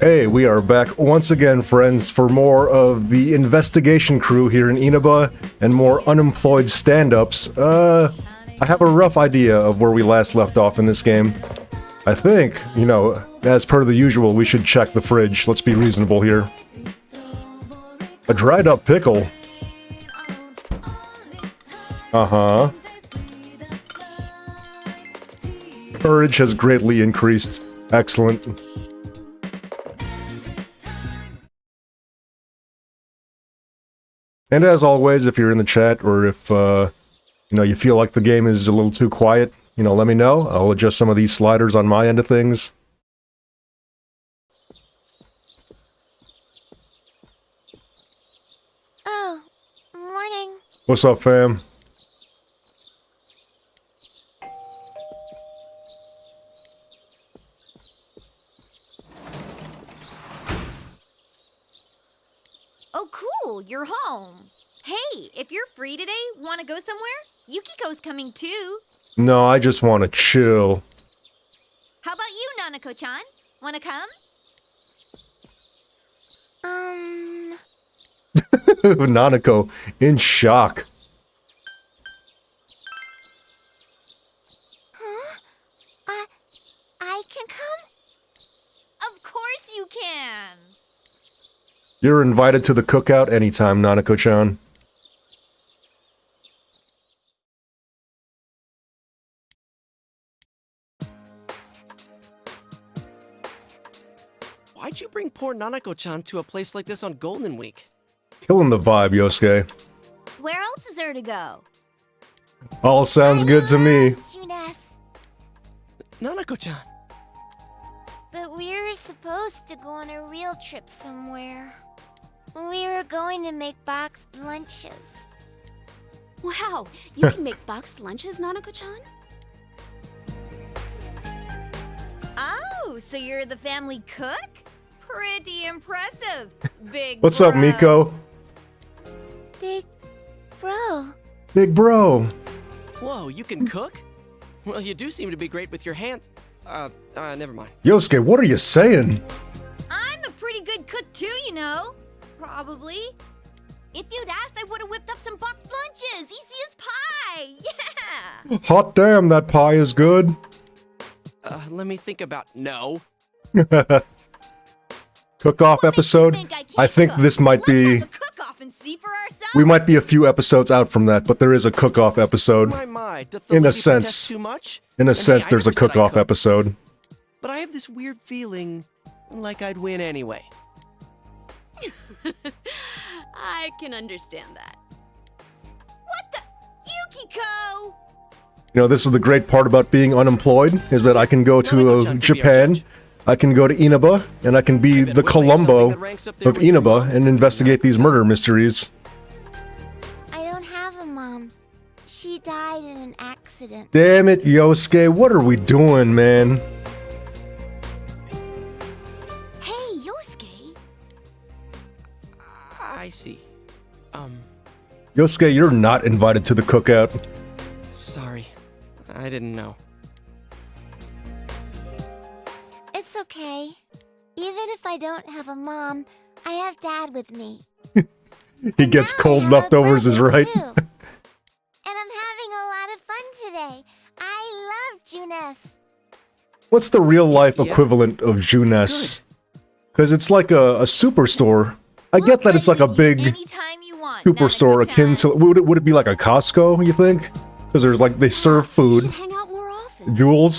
Hey, we are back once again, friends, for more of the investigation crew here in Inaba and more unemployed stand-ups. I have a rough idea of where we last left off in this game. I think, you know, as per the usual, we should check the fridge. Let's be reasonable here. A dried up pickle. Uh-huh. Courage has greatly increased. Excellent. And as always, if you're in the chat, or if, you know, you feel like the game is a little too quiet, you know, let me know. I'll adjust some of these sliders on my end of things. Oh, morning. What's up, fam? Oh, cool, you're home. Hey, if you're free today, want to go somewhere? Yukiko's coming too. No, I just want to chill. How about you, Nanako-chan? Want to come? Nanako, in shock. Huh? I can come? Of course you can. You're invited to the cookout anytime, Nanako-chan. Why'd you bring poor Nanako-chan to a place like this on Golden Week? Killing the vibe, Yosuke. Where else is there to go? All sounds good to me. Junes, Nanako-chan! but we were supposed to go on a real trip somewhere. We were going to make boxed lunches. Wow, you can make boxed lunches, Nanako-chan? Oh, so you're the family cook? Pretty impressive, big What's up, bro. Miko? Big bro. Big bro. Whoa, you can cook? Well, you do seem to be great with your hands. Never mind. Yosuke, what are you saying? I'm a pretty good cook too, you know. Probably. If you'd asked, I would have whipped up some boxed lunches. Easy as pie. Yeah. Hot damn, that pie is good. Let me think about... No. Cook-off What makes you episode? think I can't I think cook? this might Let's be... have a cook-off and see for ourselves. We might be a few episodes out from that, but there is a cook-off episode. My, doth the In a lady sense. protest too much? In a And sense, hey, I there's a never said I cook-off cooked, episode. But I have this weird feeling like I'd win anyway. I can understand that. What the? Yukiko! You know, this is the great part about being unemployed, is that I can go to Nanako-chan could be our Japan, judge. I can go to Inaba, and I can be I bet the we'll make something Columbo that ranks up there of with your Inaba mom's and cooking investigate these murder mysteries. I don't have a mom. She died in an accident. Damn it, Yosuke, what are we doing, man? Hey, Yosuke! I see. Yosuke, you're not invited to the cookout. Sorry. I didn't know. It's okay. Even if I don't have a mom, I have Dad with me. He gets Now I cold have a leftovers, is brother, right. too. And I'm having a lot of fun today. I love Junes. What's the real life Yeah. equivalent of Junes? good. Because it's like a superstore. I get that it's like a big Anytime you want, superstore Nanako-chan. akin to... Would it be like a Costco, you think? Because there's like, they serve You food. should hang out more often. Jules?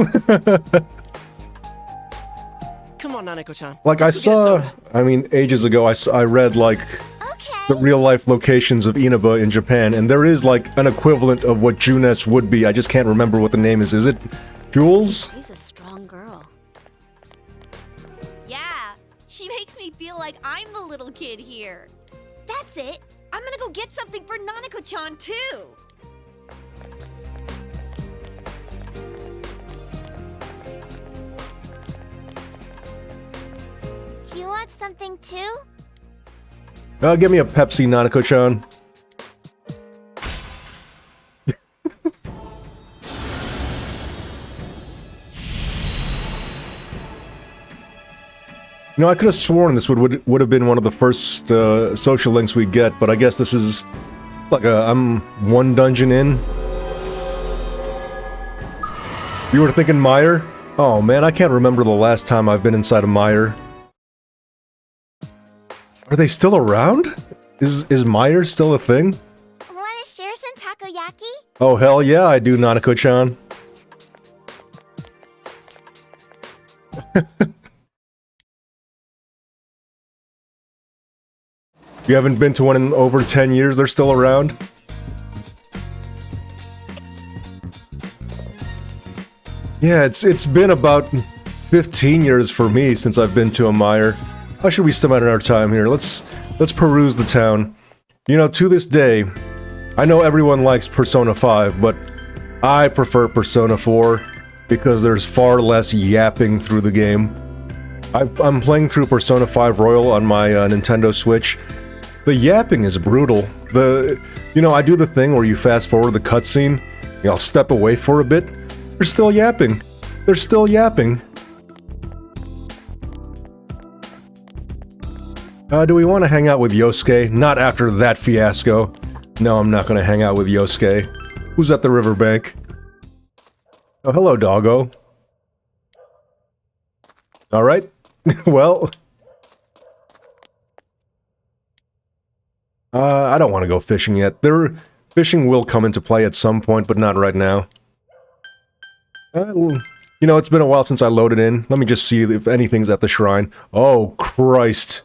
Come on, Nanako-chan. Like, I Let's go get a saw... soda. I mean, ages ago, I read, like, Okay. the real-life locations of Inaba in Japan, and there is, like, an equivalent of what Junes would be. I just can't remember what the name is. Is it Jules? She's a strong girl. Yeah, she makes me feel like I'm the little kid here. That's it. I'm gonna go get something for Nanako-chan too. Do you want something too? Give me a Pepsi, Nanako-chan. You know, I could have sworn this would have been one of the first social links we get, but I guess this is like I'm one dungeon in. You were thinking Mire? Oh man, I can't remember the last time I've been inside a Mire. Are they still around? Is Mire still a thing? Wanna share some takoyaki? Oh hell yeah, I do, Nanako-chan. You haven't been to one in over 10 years, they're still around? Yeah, it's been about 15 years for me since I've been to a Mire. How should we spend our time here? Let's peruse the town. You know, to this day, I know everyone likes Persona 5, but I prefer Persona 4 because there's far less yapping through the game. I'm playing through Persona 5 Royal on my Nintendo Switch. The yapping is brutal. You know, I do the thing where you fast forward the cutscene, I'll step away for a bit. They're still yapping. They're still yapping. Do we want to hang out with Yosuke? Not after that fiasco. No, I'm not going to hang out with Yosuke. Who's at the riverbank? Oh, hello, doggo. Alright. Well... I don't want to go fishing yet. Fishing will come into play at some point, but not right now. You know, it's been a while since I loaded in. Let me just see if anything's at the shrine. Oh, Christ.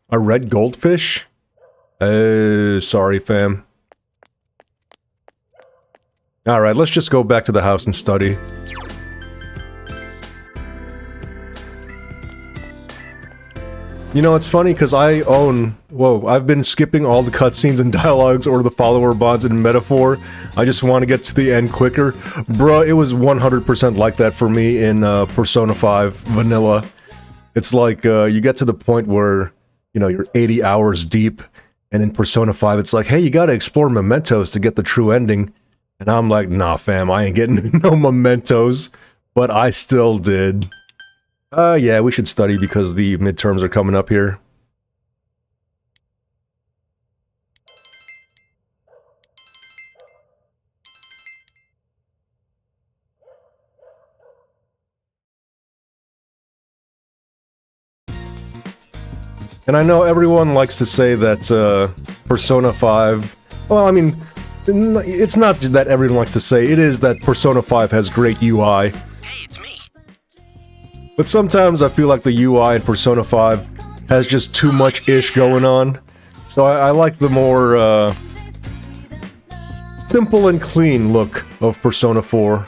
A red goldfish? Sorry, fam. Alright, let's just go back to the house and study. You know, it's funny because I own... Whoa, I've been skipping all the cutscenes and dialogues or the follower bonds in Metaphor. I just want to get to the end quicker. Bruh, it was 100% like that for me in Persona 5 Vanilla. It's like, you get to the point where, you know, you're 80 hours deep, and in Persona 5 it's like, hey, you gotta explore mementos to get the true ending. And I'm like, nah fam, I ain't getting no mementos. But I still did. Yeah, we should study because the midterms are coming up here. And I know everyone likes to say that, Persona 5... Well, I mean, it's not that everyone likes to say, it is that Persona 5 has great UI. Hey, it's me. But sometimes I feel like the UI in Persona 5 has just too much ish going on. So I like the more, simple and clean look of Persona 4.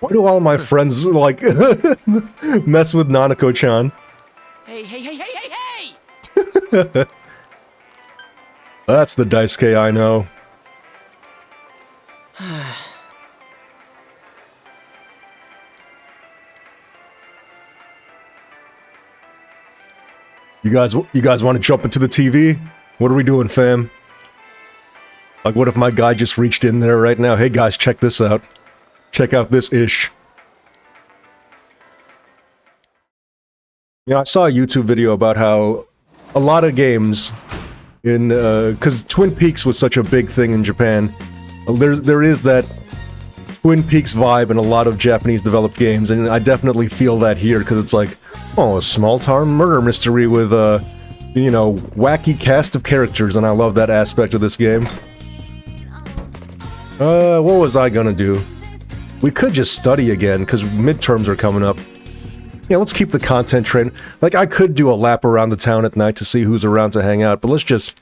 Why do all my friends, like, mess with Nanako-chan? Hey! That's the Daisuke I know. You guys want to jump into the TV? What are we doing, fam? Like, what if my guy just reached in there right now? Hey guys, check this out. Check out this ish. You know, I saw a YouTube video about how a lot of games in, cause Twin Peaks was such a big thing in Japan. There is that Twin Peaks vibe in a lot of Japanese developed games, and I definitely feel that here, because it's like, oh, a small-town murder mystery with a, you know, wacky cast of characters, and I love that aspect of this game. What was I gonna do? We could just study again, because midterms are coming up. Yeah, let's keep the content train. Like, I could do a lap around the town at night to see who's around to hang out, but let's just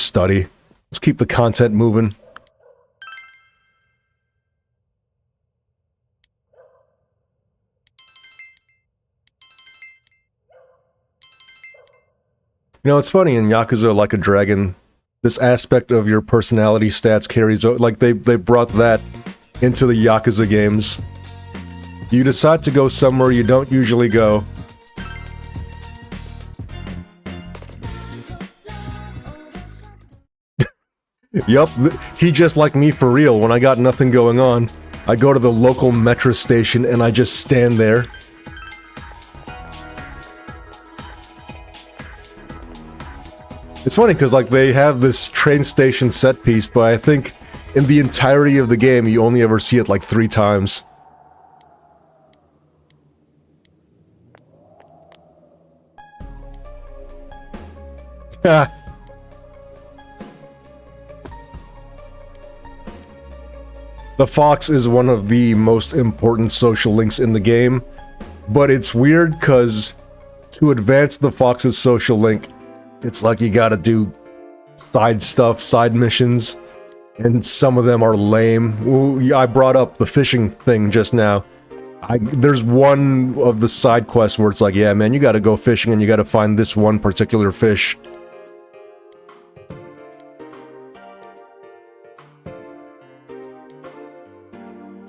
study. Let's keep the content moving. You know, it's funny, in Yakuza Like a Dragon, this aspect of your personality stats carries over. Like, they brought that into the Yakuza games. You decide to go somewhere you don't usually go. Yup, he just like me for real. When I got nothing going on, I go to the local metro station and I just stand there. It's funny because like they have this train station set piece, but I think in the entirety of the game you only ever see it like 3 times. Ha. The Fox is one of the most important social links in the game, but it's weird because to advance the Fox's social link, it's like you gotta do side stuff, side missions, and some of them are lame. Well, I brought up the fishing thing just now. There's one of the side quests where it's like, yeah man, you gotta go fishing and you gotta find this one particular fish.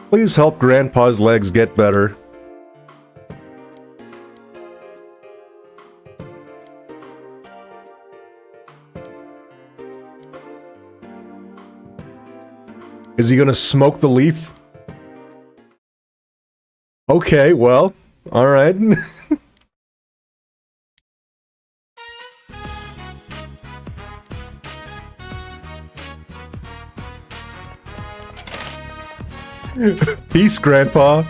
Please help Grandpa's legs get better. Is he gonna smoke the leaf? Okay, well, alright. Peace, Grandpa.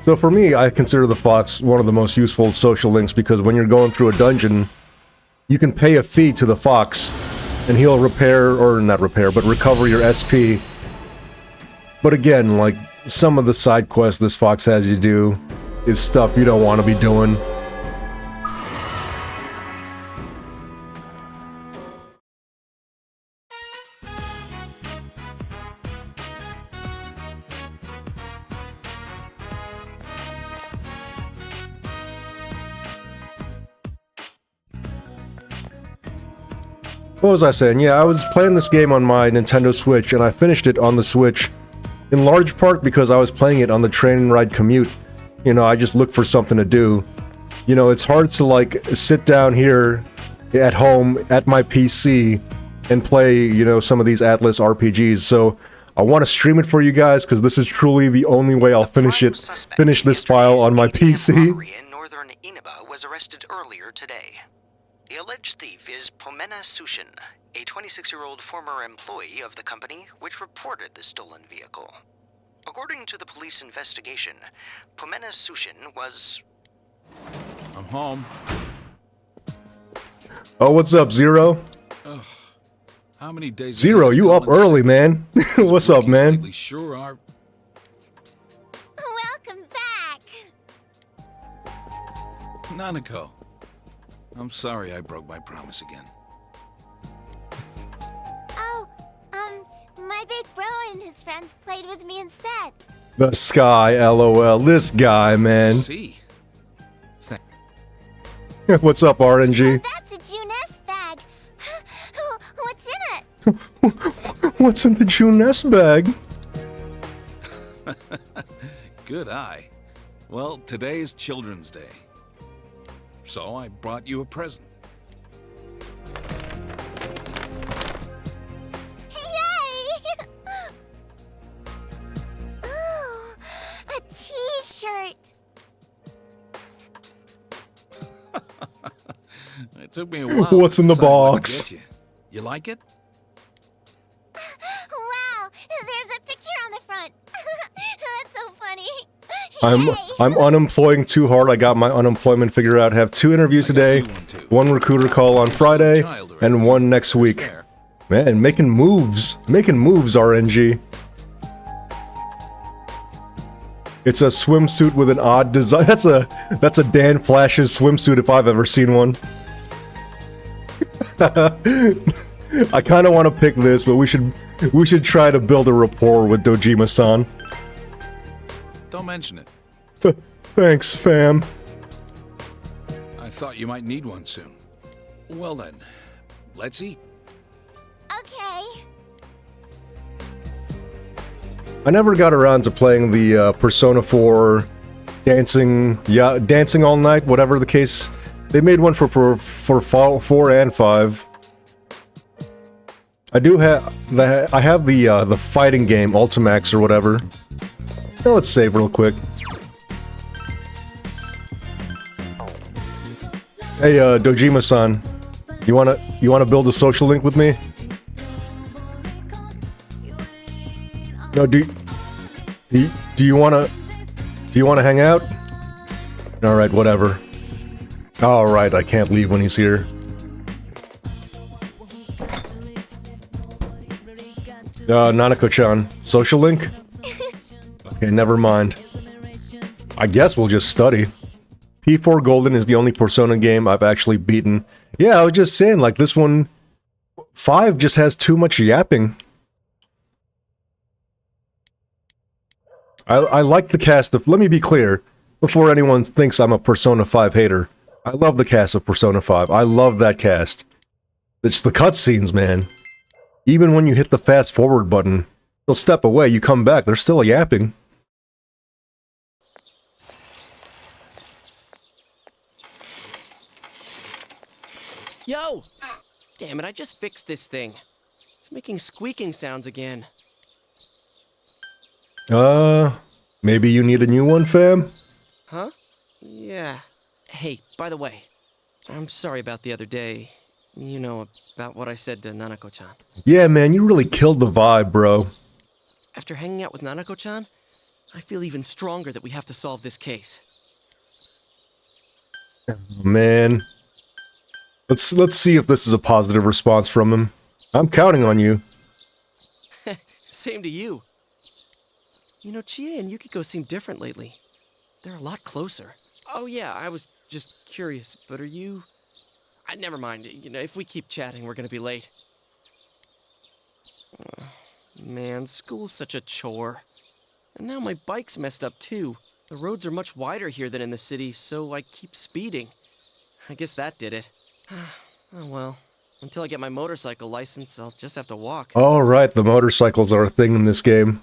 So for me, I consider the Fox one of the most useful social links because when you're going through a dungeon, you can pay a fee to the Fox, and he'll repair, or not repair, but recover your SP. But again, like, some of the side quests this Fox has you do is stuff you don't want to be doing. What was I saying? Yeah, I was playing this game on my Nintendo Switch, and I finished it on the Switch, in large part because I was playing it on the train ride commute. You know, I just looked for something to do. You know, it's hard to, like, sit down here at home at my PC and play, you know, some of these Atlas RPGs, so I want to stream it for you guys, because this is truly the only way I'll finish this file on my PC. In northern Inaba was arrested earlier today. The alleged thief is Pomena Sushin, a 26-year-old former employee of the company which reported the stolen vehicle. According to the police investigation, Pomena Sushin was... I'm home. Oh, what's up, Zero? How many days? Zero, you up early, man. What's up, man? Sure are. Welcome back. Nanako. I'm sorry I broke my promise again. Oh, my big bro and his friends played with me instead. The Sky, LOL. This guy, man. See. What's up, RNG? That's a Juness bag. What's in it? What's in the Juness bag? Good eye. Well, today is Children's Day. So I brought you a present. Yay! Ooh, a t-shirt. It took me a while. What's in the to decide what to box? get you. You like it? Wow, there's a picture on the front. That's so funny. I'm unemploying too hard. I got my unemployment figured out. Have 2 interviews today, 1 recruiter call on Friday, and 1 next week. Man, making moves. Making moves, RNG. It's a swimsuit with an odd design. That's a Dan Flash's swimsuit if I've ever seen one. I kind of want to pick this, but we should try to build a rapport with Dojima-san. Don't mention it. Thanks, fam. I thought you might need one soon. Well then, let's eat. Okay. I never got around to playing the Persona 4 dancing all night, whatever the case. They made one for 4 and 5. I have the fighting game Ultimax or whatever. Now let's save real quick. Hey, Dojima-san, you wanna build a social link with me? No, do you wanna hang out? All right, whatever. All right, I can't leave when he's here. Nanako-chan, social link? Okay, never mind. I guess we'll just study. P4 Golden is the only Persona game I've actually beaten. Yeah, I was just saying, like, this one... 5 just has too much yapping. I like the cast of... Let me be clear, before anyone thinks I'm a Persona 5 hater. I love the cast of Persona 5. I love that cast. It's the cutscenes, man. Even when you hit the fast forward button, they'll step away, you come back, they're still yapping. Yo! Damn it, I just fixed this thing. It's making squeaking sounds again. Maybe you need a new one, fam? Huh? Yeah. Hey, by the way, I'm sorry about the other day. You know, about what I said to Nanako-chan. Yeah, man, you really killed the vibe, bro. After hanging out with Nanako-chan, I feel even stronger that we have to solve this case. Man. Let's see if this is a positive response from him. I'm counting on you. Same to you. You know, Chie and Yukiko seem different lately. They're a lot closer. Oh yeah, I was just curious, but are you... never mind. You know, if we keep chatting, we're gonna be late. Man, school's such a chore. And now my bike's messed up too. The roads are much wider here than in the city, so I keep speeding. I guess that did it. Oh well. Until I get my motorcycle license, I'll just have to walk. Oh, right, the motorcycles are a thing in this game.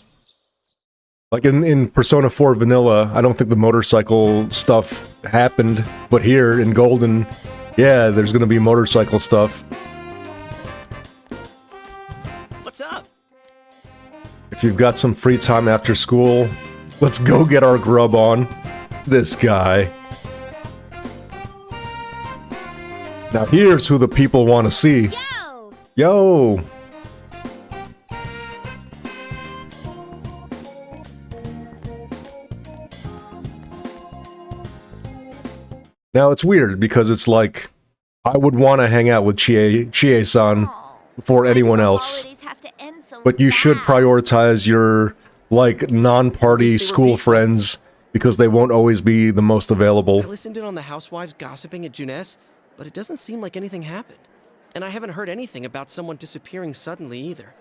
Like in Persona 4 Vanilla, I don't think the motorcycle stuff happened, but here in Golden, yeah, there's gonna be motorcycle stuff. What's up? If you've got some free time after school, let's go get our grub on. This guy. Now here's who the people want to see. Yo! Yo! Now it's weird because it's like, I would want to hang out with Chie-san before anyone else. But you should prioritize your, like, non-party school friends because they won't always be the most available. I listened in on the housewives gossiping at Junes, but it doesn't seem like anything happened. And I haven't heard anything about someone disappearing suddenly either.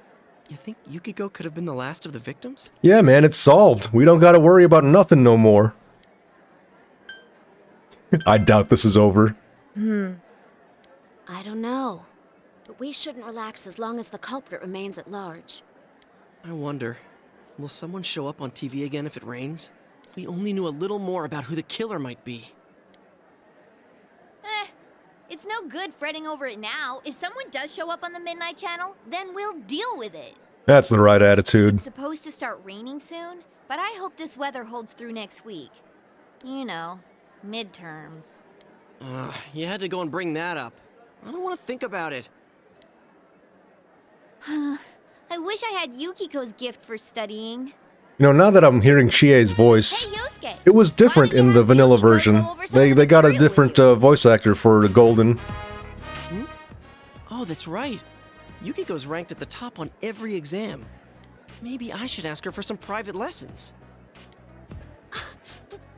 You think Yukiko could have been the last of the victims? Yeah, man, it's solved. We don't gotta worry about nothing no more. I doubt this is over. I don't know. But we shouldn't relax as long as the culprit remains at large. I wonder, will someone show up on TV again if it rains? If we only knew a little more about who the killer might be. It's no good fretting over it now. If someone does show up on the Midnight Channel, then we'll deal with it. That's the right attitude. It's supposed to start raining soon, but I hope this weather holds through next week. You know, midterms. You had to go and bring that up. I don't want to think about it. I wish I had Yukiko's gift for studying. You know, now that I'm hearing Chie's voice, Hey, Yosuke! it was different Why didn't in you the have vanilla Yukiko go version. over some of the They got a material with different you? voice actor for the Golden. Oh, that's right. Yukiko's ranked at the top on every exam. Maybe I should ask her for some private lessons.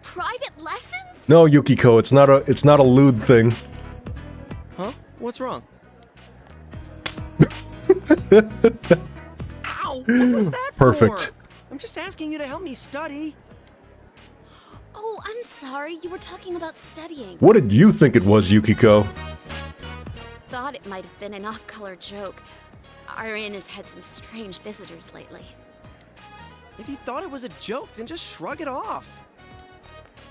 Private lessons? No, Yukiko, it's not a lewd thing. Huh? What's wrong? Ow! What was that Perfect. for? I'm just asking you to help me study. Oh, I'm sorry. You were talking about studying. What did you think it was, Yukiko? Thought it might have been an off-color joke. Arian has had some strange visitors lately. If you thought it was a joke, then just shrug it off.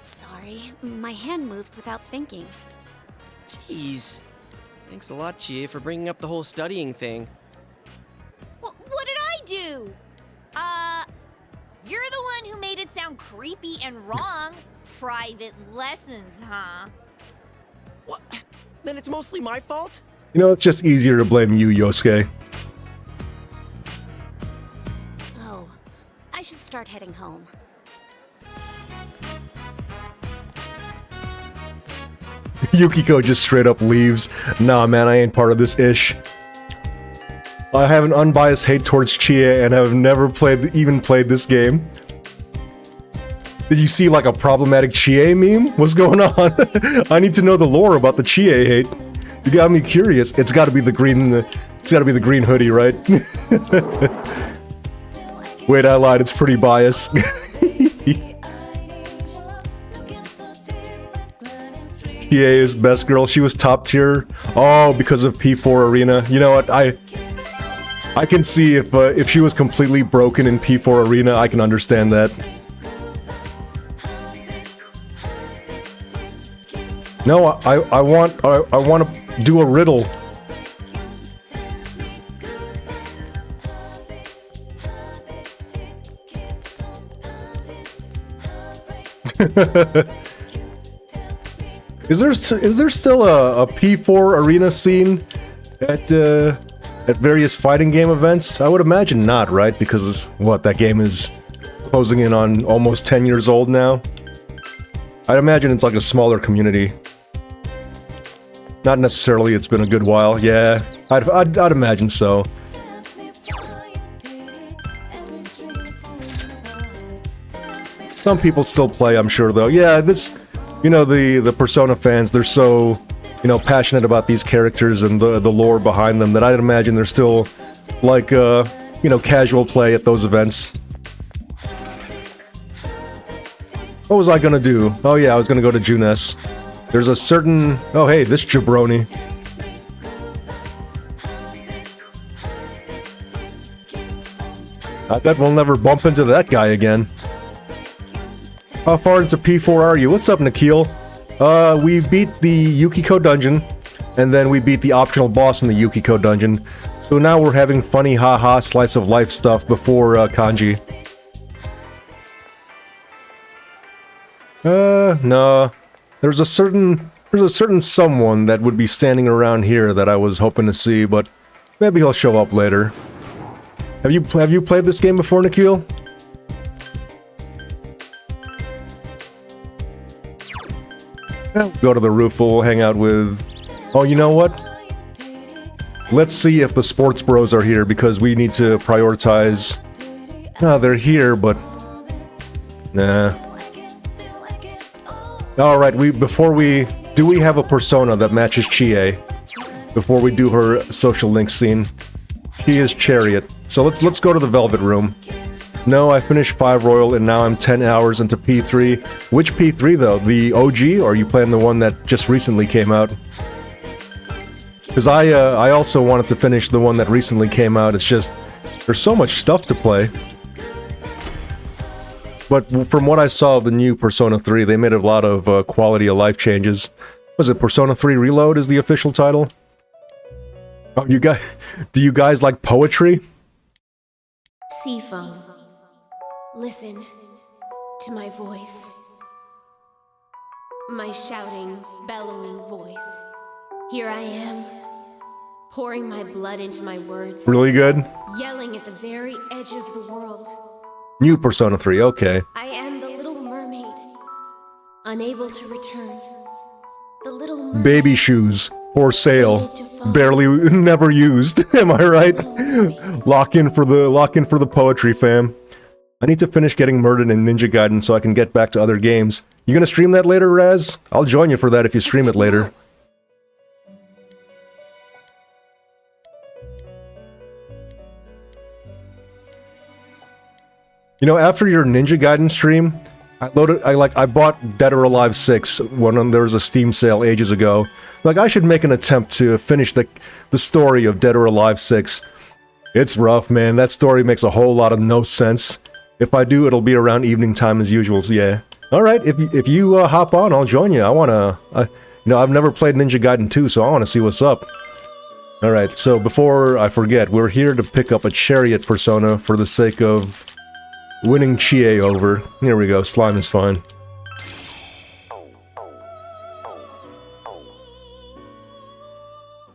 Sorry, my hand moved without thinking. Jeez. Thanks a lot, Chie, for bringing up the whole studying thing. What did I do? You're the one who made it sound creepy and wrong. Private lessons, huh? What? Then it's mostly my fault? You know, it's just easier to blame you, Yosuke. Oh, I should start heading home. Yukiko just straight up leaves. Nah, man, I ain't part of this ish. I have an unbiased hate towards Chie and have never even played this game. Did you see like a problematic Chie meme? What's going on? I need to know the lore about the Chie hate. You got me curious. It's got to be the green. It's got to be the green hoodie, right? Wait, I lied. It's pretty biased. Chie is best girl. She was top tier. Oh, because of P4 Arena. You know what? I can see if she was completely broken in P4 Arena, I can understand that. No, I want to do a riddle. Is there still a P4 Arena scene at various fighting game events? I would imagine not, right? Because what, that game is closing in on almost 10 years old now. I'd imagine it's like a smaller community. Not necessarily it's been a good while. Yeah, I'd imagine so. Some people still play, I'm sure, though. Yeah, this, you know, the Persona fans, they're so, you know, passionate about these characters and the lore behind them that I'd imagine they're still, like, you know, casual play at those events. What was I gonna do? Oh yeah, I was gonna go to Junes. There's a certain... Oh hey, this jabroni. I bet we'll never bump into that guy again. How far into P4 are you? What's up, Nikhil? We beat the Yukiko dungeon, and then we beat the optional boss in the Yukiko dungeon. So now we're having funny haha slice of life stuff before Kanji. No. There's a certain someone that would be standing around here that I was hoping to see, but maybe he'll show up later. Have you played this game before, Nikhil? Go to the roof, we'll hang out with... Oh, you know what? Let's see if the sports bros are here, because we need to prioritize... No, they're here, but... Nah. Alright, do we have a persona that matches Chie? Before we do her social link scene. She is Chariot. So let's go to the Velvet Room. No, I finished 5 Royal and now I'm 10 hours into P3. Which P3 though? The OG, or are you playing the one that just recently came out? Because I also wanted to finish the one that recently came out. It's just, there's so much stuff to play. But from what I saw of the new Persona 3, they made a lot of quality of life changes. Was it Persona 3 Reload is the official title? Oh, do you guys like poetry? Seafoam, listen to my voice. My shouting, bellowing voice. Here I am, pouring my blood into my words. Really good? Yelling at the very edge of the world. New Persona 3, okay. I am the little mermaid, unable to return. The little mermaid. Baby shoes, for sale. Barely, never used. Am I right? Lock in for the poetry, fam. I need to finish getting murdered in Ninja Gaiden so I can get back to other games. You gonna stream that later, Raz? I'll join you for that if you stream it later. You know, after your Ninja Gaiden stream, I bought Dead or Alive 6 when there was a Steam sale ages ago. Like, I should make an attempt to finish the story of Dead or Alive 6. It's rough, man. That story makes a whole lot of no sense. If I do, it'll be around evening time as usual, so yeah. Alright, if you hop on, I'll join you. I wanna... you know, I've never played Ninja Gaiden 2, so I wanna see what's up. Alright, so before I forget, we're here to pick up a Chariot persona for the sake of winning Chie over. Here we go, slime is fine.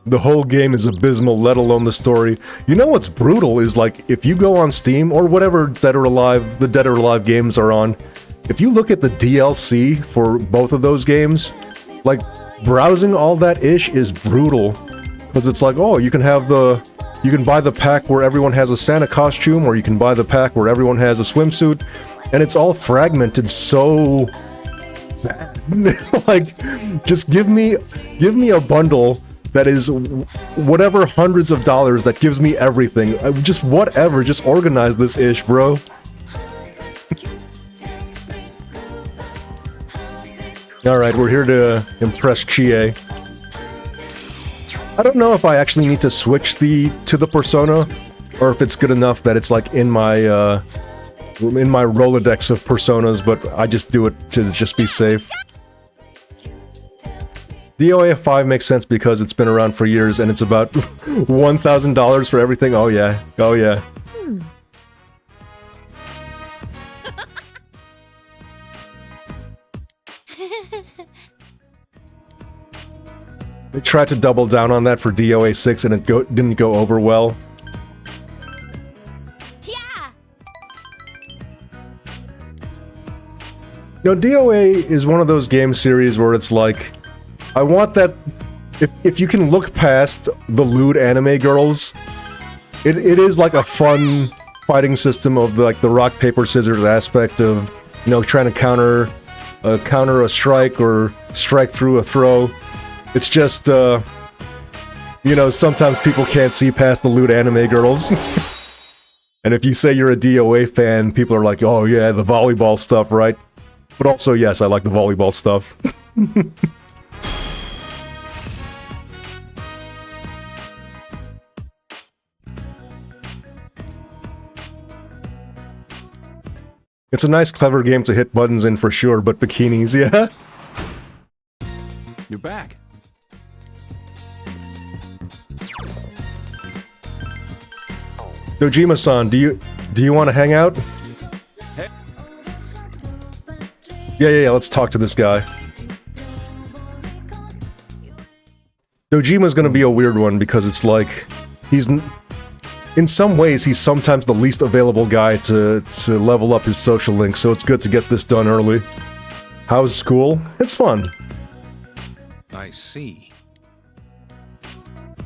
The whole game is abysmal, let alone the story. You know what's brutal is, like, if you go on Steam, or whatever the Dead or Alive games are on, if you look at the DLC for both of those games, like, browsing all that ish is brutal. Because it's like, oh, you can buy the pack where everyone has a Santa costume, or you can buy the pack where everyone has a swimsuit, and it's all fragmented so... like, just give me a bundle that is whatever hundreds of dollars that gives me everything. Just whatever, just organize this ish, bro. Alright, we're here to impress Chie. I don't know if I actually need to switch to the persona, or if it's good enough that it's like in my Rolodex of personas, but I just do it to just be safe. DOA 5 makes sense because it's been around for years and it's about $1,000 for everything. Oh yeah, oh yeah. They tried to double down on that for DOA 6 and it didn't go over well. Yeah. You know, DOA is one of those game series where it's like, I want that... If you can look past the lewd anime girls, it is like a fun fighting system of like the rock, paper, scissors aspect of, you know, trying to counter a strike or strike through a throw. It's just, you know, sometimes people can't see past the lewd anime girls. And if you say you're a DOA fan, people are like, oh yeah, the volleyball stuff, right? But also, yes, I like the volleyball stuff. It's a nice, clever game to hit buttons in for sure, but bikinis, yeah? You're back. Dojima-san, do you want to hang out? Yeah, let's talk to this guy. Dojima's gonna be a weird one because it's like, in some ways, he's sometimes the least available guy to level up his social link, so it's good to get this done early. How's school? It's fun. I see.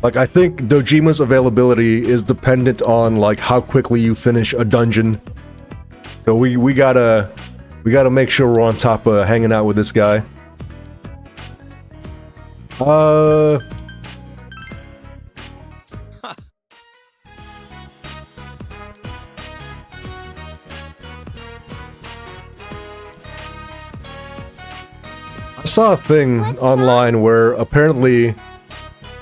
Like, I think Dojima's availability is dependent on, like, how quickly you finish a dungeon. So we gotta make sure we're on top of hanging out with this guy. I saw a thing online where apparently,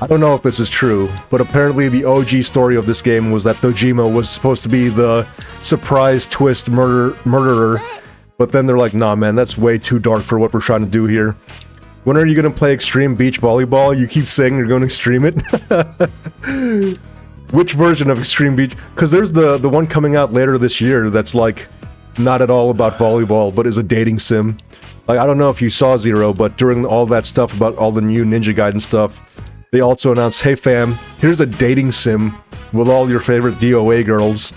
I don't know if this is true, but apparently the OG story of this game was that Dojima was supposed to be the surprise twist murderer, but then they're like, nah man, that's way too dark for what we're trying to do here. When are you gonna play Extreme Beach Volleyball? You keep saying you're gonna stream it. Which version of Extreme Beach? Because there's the one coming out later this year that's like, not at all about volleyball, but is a dating sim. Like, I don't know if you saw Zero, but during all that stuff about all the new Ninja Gaiden stuff, they also announced, hey fam, here's a dating sim with all your favorite DOA girls.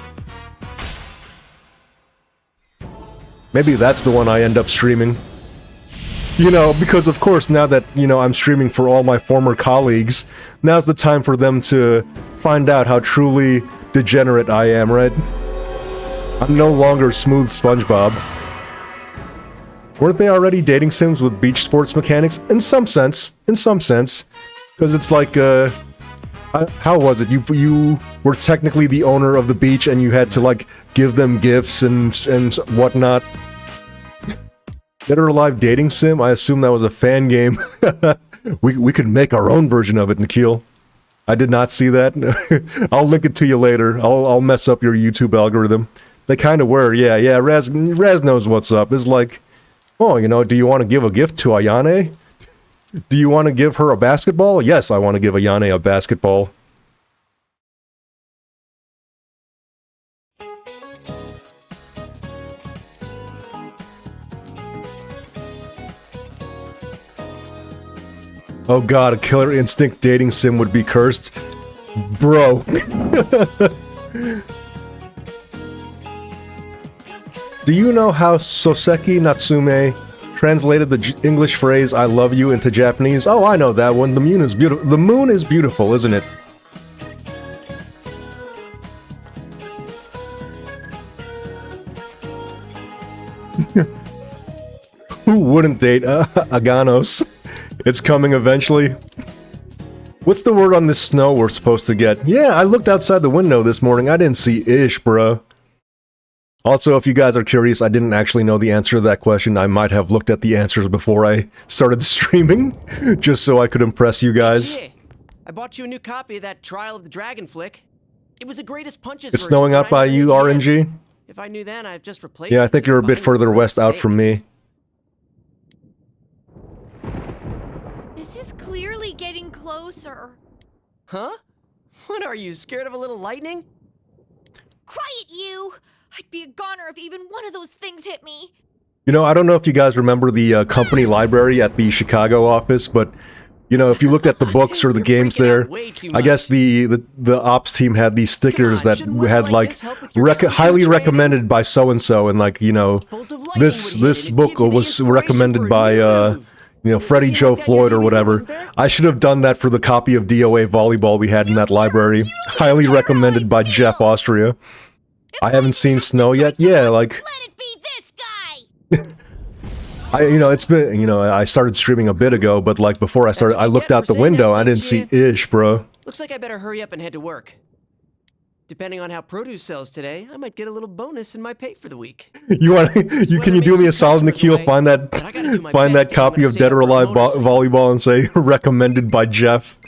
Maybe that's the one I end up streaming. You know, because of course, now that, you know, I'm streaming for all my former colleagues, now's the time for them to find out how truly degenerate I am, right? I'm no longer Smooth SpongeBob. Weren't they already dating sims with beach sports mechanics? In some sense. Because it's like, how was it? You were technically the owner of the beach and you had to, like, give them gifts and whatnot. Dead or Alive dating sim? I assume that was a fan game. we could make our own version of it, Nikhil. I did not see that. I'll link it to you later. I'll mess up your YouTube algorithm. They kind of were, yeah. Raz knows what's up. It's like, oh, you know, do you want to give a gift to Ayane? Do you want to give her a basketball? Yes, I want to give Ayane a basketball. Oh god, a Killer Instinct dating sim would be cursed. Bro. Do you know how Soseki Natsume translated the English phrase "I love you" into Japanese? Oh, I know that one. The moon is beautiful. The moon is beautiful, isn't it? Who wouldn't date Aganos? It's coming eventually. What's the word on this snow we're supposed to get? Yeah, I looked outside the window this morning. I didn't see ish, bruh. Also, if you guys are curious, I didn't actually know the answer to that question. I might have looked at the answers before I started streaming, just so I could impress you guys. Yeah, I bought you a new copy of that Trial of the Dragon flick. It was the greatest punches. It's snowing out by you, RNG? If I knew then, I'd just replaced it. Yeah, I think you're a bit further west out from me. This is clearly getting closer. Huh? What are you, scared of a little lightning? Quiet, you! I'd be a goner if even one of those things hit me. You know, I don't know if you guys remember the company library at the Chicago office, but, you know, if you looked at the books or the games there, I guess the ops team had these stickers that had, like, highly recommended by so-and-so, and, like, you know, this book was recommended by, you know, Freddie Joe Floyd or whatever. I should have done that for the copy of DOA volleyball we had in that library. Highly recommended by Jeff Austria. I haven't seen snow yet. Yeah, like... Let it be this guy! you know, it's been, you know, I started streaming a bit ago, but, like, before I started, I looked out the window, I didn't see ish, bro. Looks like I better hurry up and head to work. Depending on how produce sells today, I might get a little bonus in my pay for the week. Can you do me a solid, Nikhil? Find that copy of Dead or Alive volleyball and say recommended by Jeff.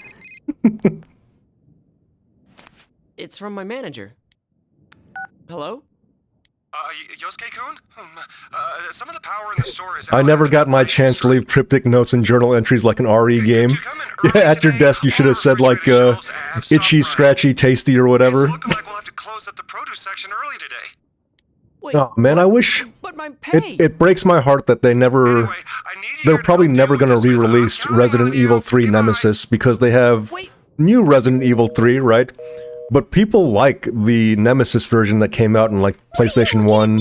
It's from my manager. Hello? Yosuke-kun? Some of the power in the store is I never got my chance to leave cryptic notes and journal entries like an RE game. Yeah, at your desk you should have said like, itchy, scratchy, tasty, or whatever. It's looking like we'll have to close up the produce section early today. Wait, Oh man, I wish... but my pay! It breaks my heart that they never... Anyway, I need you They're to probably help never deal gonna with this without re-release counting Resident on you. Evil 3 Goodbye. Nemesis because they have Wait. new Resident Evil 3, right? But people like the Nemesis version that came out in like PlayStation 1,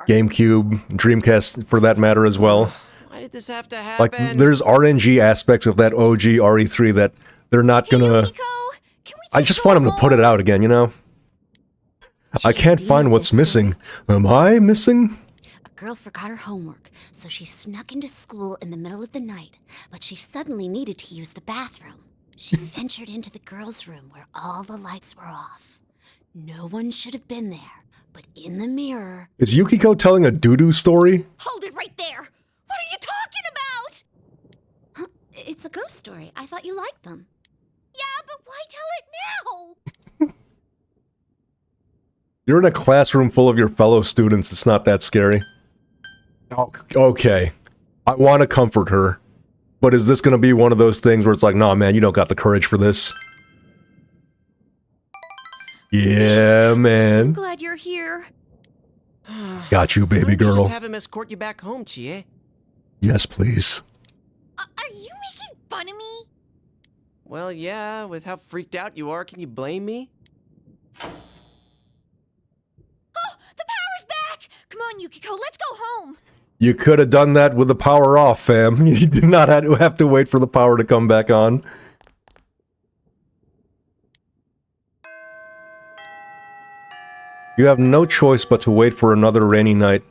GameCube, Dreamcast for that matter as well. Why did this have to happen? Like, there's RNG aspects of that OG RE3 that they're not gonna... I just want them to put it out again, you know? I can't find what's missing. Am I missing? A girl forgot her homework, so she snuck into school in the middle of the night, but she suddenly needed to use the bathroom. She ventured into the girls' room where all the lights were off. No one should have been there, but in the mirror... Is Yukiko telling a doo-doo story? Hold it right there! What are you talking about? Huh, it's a ghost story. I thought you liked them. Yeah, but why tell it now? You're in a classroom full of your fellow students. It's not that scary. Okay. I want to comfort her. But is this going to be one of those things where it's like, nah, man, you don't got the courage for this? Yeah, man. Glad you're here. Got you, baby Why don't you girl. just have him escort you back home, Chie? Yes, please. Are you making fun of me? Well, yeah, with how freaked out you are, can you blame me? Oh, the power's back! Come on, Yukiko, let's go home. You could have done that with the power off, fam. You did not have to wait for the power to come back on. You have no choice but to wait for another rainy night.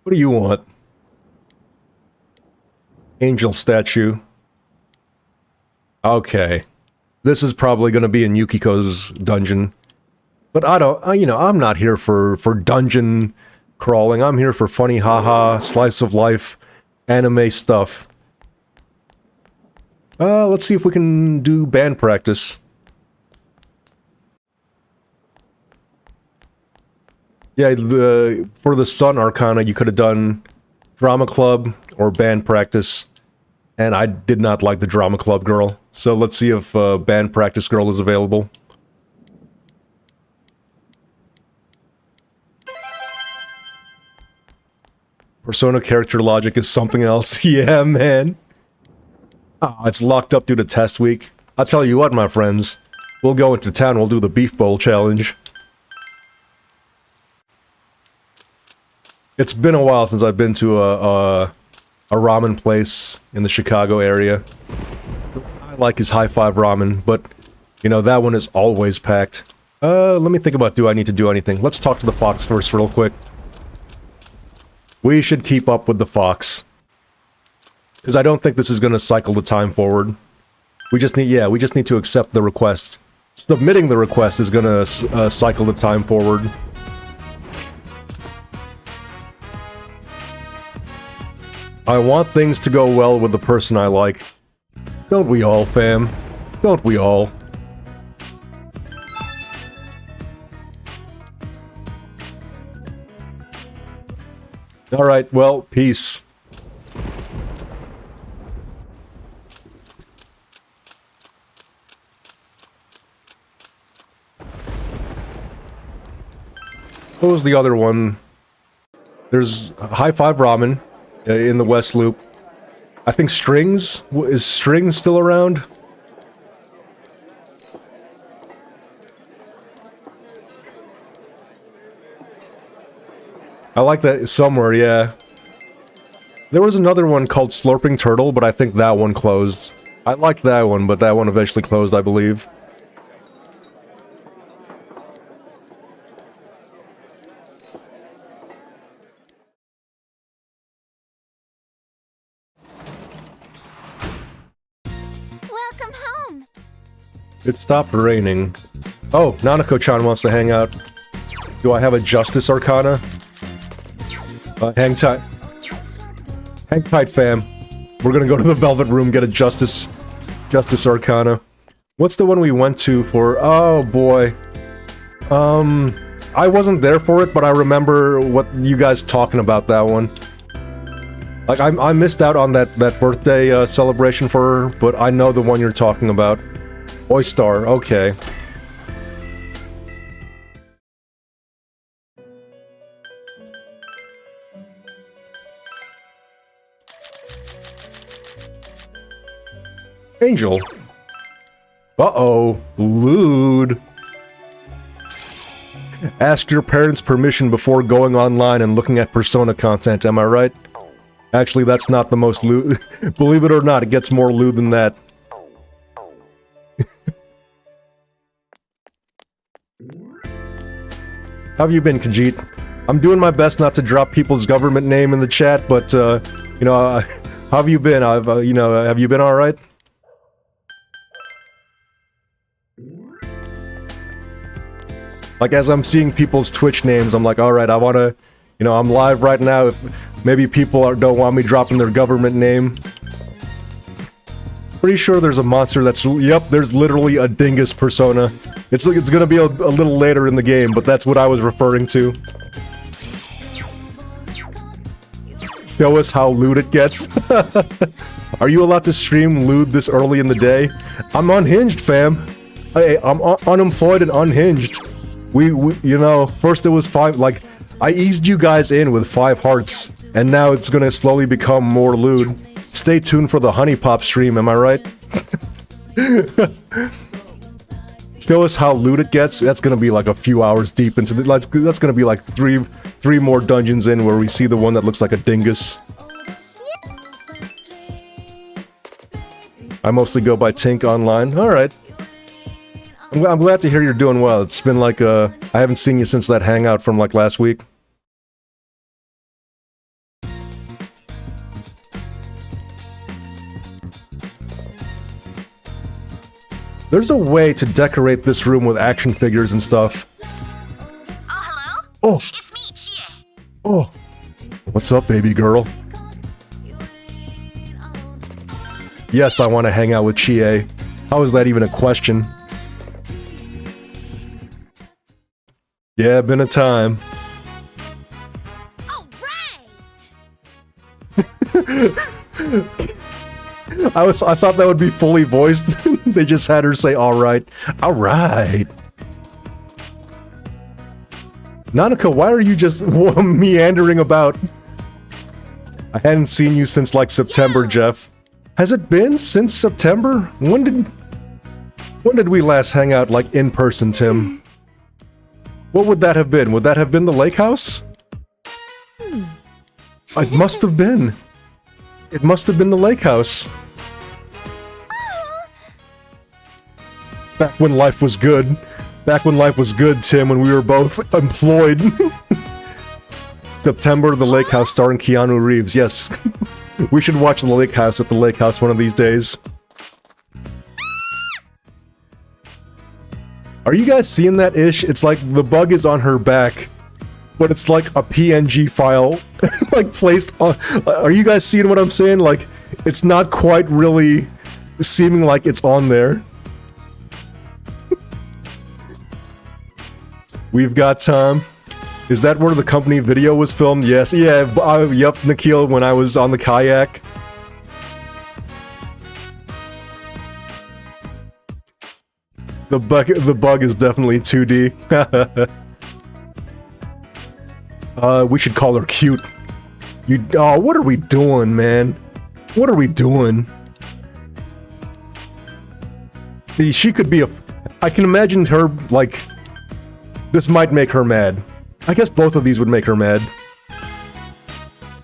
What do you want? Angel statue. Okay. This is probably going to be in Yukiko's dungeon. But I'm not here for dungeon crawling. I'm here for funny haha, slice of life, anime stuff. Let's see if we can do band practice. Yeah, for the Sun Arcana, you could have done drama club or band practice. And I did not like the drama club girl. So let's see if band practice girl is available. Persona character logic is something else. Yeah, man. Oh, it's locked up due to test week. I'll tell you what, my friends. We'll go into town, we'll do the beef bowl challenge. It's been a while since I've been to a ramen place in the Chicago area. I like his High Five Ramen, but, you know, that one is always packed. Let me think about, do I need to do anything? Let's talk to the fox first real quick. We should keep up with the fox. Because I don't think this is going to cycle the time forward. We just need to accept the request. Submitting the request is going to cycle the time forward. I want things to go well with the person I like. Don't we all, fam? Don't we all? Alright, well, peace. What was the other one? There's High Five Ramen in the West Loop. I think Strings? Is Strings still around? I like that somewhere, yeah. There was another one called Slurping Turtle, but I think that one closed. I liked that one, but that one eventually closed, I believe. Welcome home. It stopped raining. Oh, Nanako-chan wants to hang out. Do I have a Justice Arcana? Hang tight. Hang tight, fam. We're gonna go to the Velvet Room, get a Justice Arcana. What's the one we went to for... Oh, boy. I wasn't there for it, but I remember what you guys talking about that one. Like, I missed out on that birthday celebration for her, but I know the one you're talking about. Oystar, okay. Angel. Uh-oh. Lewd. Ask your parents' permission before going online and looking at Persona content, am I right? Actually, that's not the most lewd. Believe it or not, it gets more lewd than that. How have you been, Khajiit? I'm doing my best not to drop people's government name in the chat, but, you know, how have you been? You know, have you been alright? Like, as I'm seeing people's Twitch names, I'm like, alright, I wanna... You know, I'm live right now, if maybe people don't want me dropping their government name. Pretty sure there's a monster that's... Yep, there's literally a dingus persona. It's gonna be a little later in the game, but that's what I was referring to. Show us how lewd it gets. Are you allowed to stream lewd this early in the day? I'm unhinged, fam. Hey, I'm unemployed and unhinged. We, you know, first it was 5, like, I eased you guys in with 5 hearts, and now it's gonna slowly become more lewd. Stay tuned for the Honey Pop stream, am I right? Show us how lewd it gets. That's gonna be like a few hours deep into the, that's gonna be like three more dungeons in where we see the one that looks like a dingus. I mostly go by Tink online. Alright. I'm glad to hear you're doing well. It's been like, I haven't seen you since that hangout from like last week. There's a way to decorate this room with action figures and stuff. Oh, hello? Oh, It's me, Chie. oh. What's up, baby girl? Yes, I want to hang out with Chie. How is that even a question? Yeah, been a time. All right. I thought that would be fully voiced. They just had her say, alright. Alright. Nanako, why are you just meandering about? I hadn't seen you since like September, Jeff. Has it been since September? When did we last hang out like in person, Tim? What would that have been? Would that have been the lake house? It must have been. It must have been the lake house. Back when life was good. Back when life was good, Tim, when we were both employed. September, The Lake House starring Keanu Reeves. Yes. We should watch The Lake House at the lake house one of these days. Are you guys seeing that ish? It's like the bug is on her back, but it's like a PNG file like placed on. Are you guys seeing what I'm saying? Like, it's not quite really seeming like it's on there. We've got time. Is that where the company video was filmed? Yes. Yeah. Yep, Nikhil, when I was on the kayak. The bug is definitely 2D. We should call her cute. Oh, what are we doing, man? What are we doing? See, she could be I can imagine her, like... This might make her mad. I guess both of these would make her mad.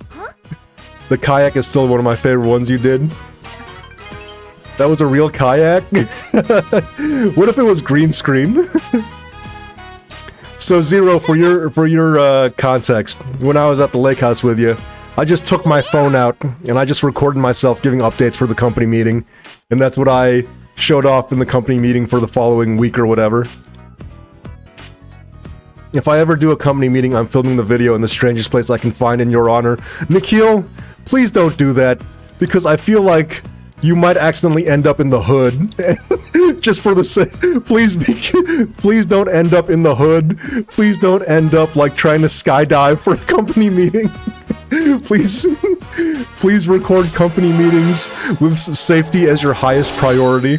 Huh? The kayak is still one of my favorite ones you did. That was a real kayak? What if it was green screen? So Zero, for your context, when I was at the lake house with you, I just took my phone out and I just recorded myself giving updates for the company meeting, and that's what I showed off in the company meeting for the following week or whatever. If I ever do a company meeting, I'm filming the video in the strangest place I can find in your honor. Nikhil, please don't do that, because I feel like you might accidentally end up in the hood. Just for the sake, please don't end up in the hood. Please don't end up like trying to skydive for a company meeting. Please record company meetings with safety as your highest priority.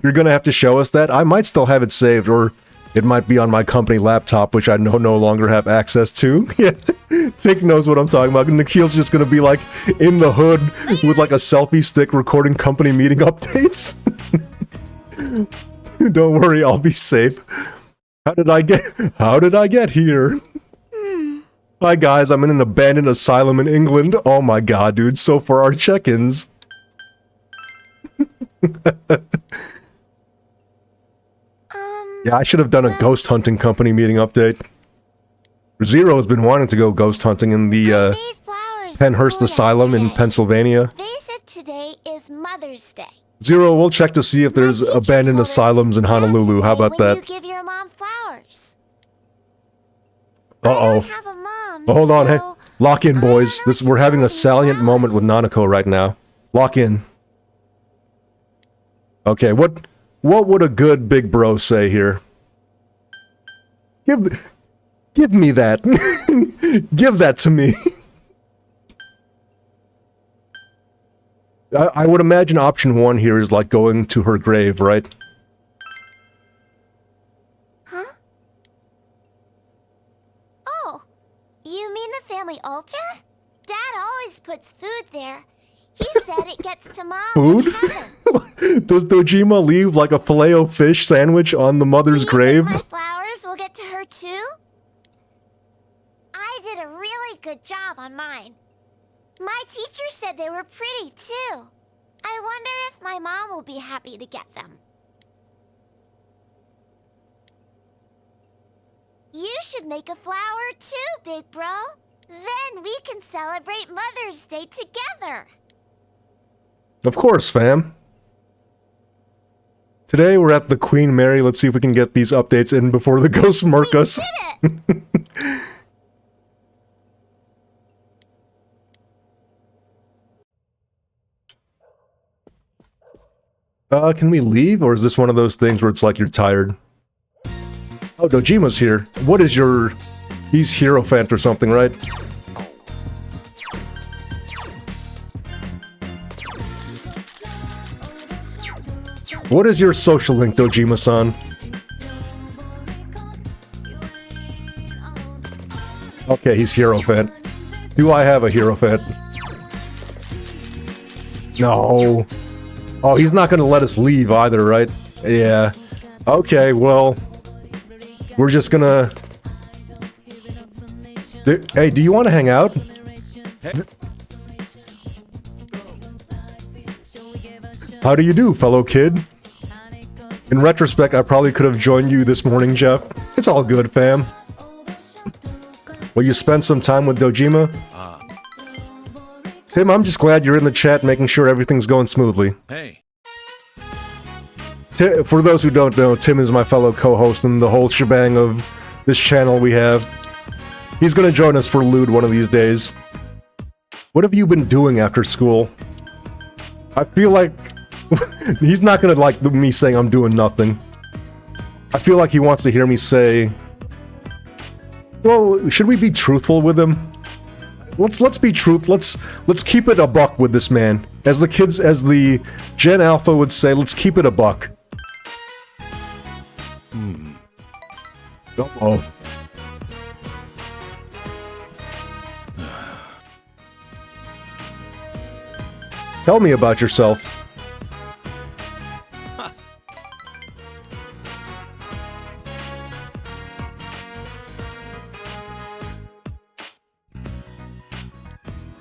You're gonna have to show us that. I might still have it saved, or it might be on my company laptop, which I no longer have access to. Yeah, Tink knows what I'm talking about. Nikhil's just gonna be like in the hood with like a selfie stick recording company meeting updates. Don't worry, I'll be safe. How did I get here? Hi guys, I'm in an abandoned asylum in England. Oh my god, dude, so for our check-ins. Yeah, I should have done a ghost hunting company meeting update. Zero has been wanting to go ghost hunting in the Penhurst Asylum in Pennsylvania. They said today is Mother's Day. Zero, we'll check to see if there's abandoned asylums in Honolulu. How about that? You give your mom flowers. Uh-oh. I don't have a mom, Hold on, hey. so Lock in, I don't boys. know We're what to having do a with these salient moment with flowers. Nanako right now. Lock in. Okay, what would a good big bro say here? Give me that. Give that to me. I would imagine option 1 here is like going to her grave, right? Huh? Oh, you mean the family altar? Dad always puts food there. He said it gets to Mom Food? in heaven. Does Dojima leave like a Filet-O-Fish sandwich on the mother's Do you grave? think my flowers will get to her too? I did a really good job on mine. My teacher said they were pretty too. I wonder if my mom will be happy to get them. You should make a flower too, big bro. Then we can celebrate Mother's Day together. Of course, fam. Today we're at the Queen Mary. Let's see if we can get these updates in before the ghosts murk us. Can we leave, or is this one of those things where it's like you're tired? Oh, Dojima's here. What is your... He's Hierophant or something, right? What is your social link, Dojima-san? Okay, he's Hierophant. Do I have a Hierophant? No. Oh, he's not gonna let us leave either, right? Yeah. Okay, well... We're just gonna... Hey, do you want to hang out? How do you do, fellow kid? In retrospect, I probably could have joined you this morning, Jeff. It's all good, fam. Will you spend some time with Dojima? Tim, I'm just glad you're in the chat making sure everything's going smoothly. Hey. For those who don't know, Tim is my fellow co-host in the whole shebang of this channel we have. He's gonna join us for Lude one of these days. What have you been doing after school? I feel like... he's not gonna like me saying I'm doing nothing. I feel like he wants to hear me say... Well, should we be truthful with him? Let's be let's keep it a buck with this man. As the Gen Alpha would say, let's keep it a buck. Uh-oh. Tell me about yourself.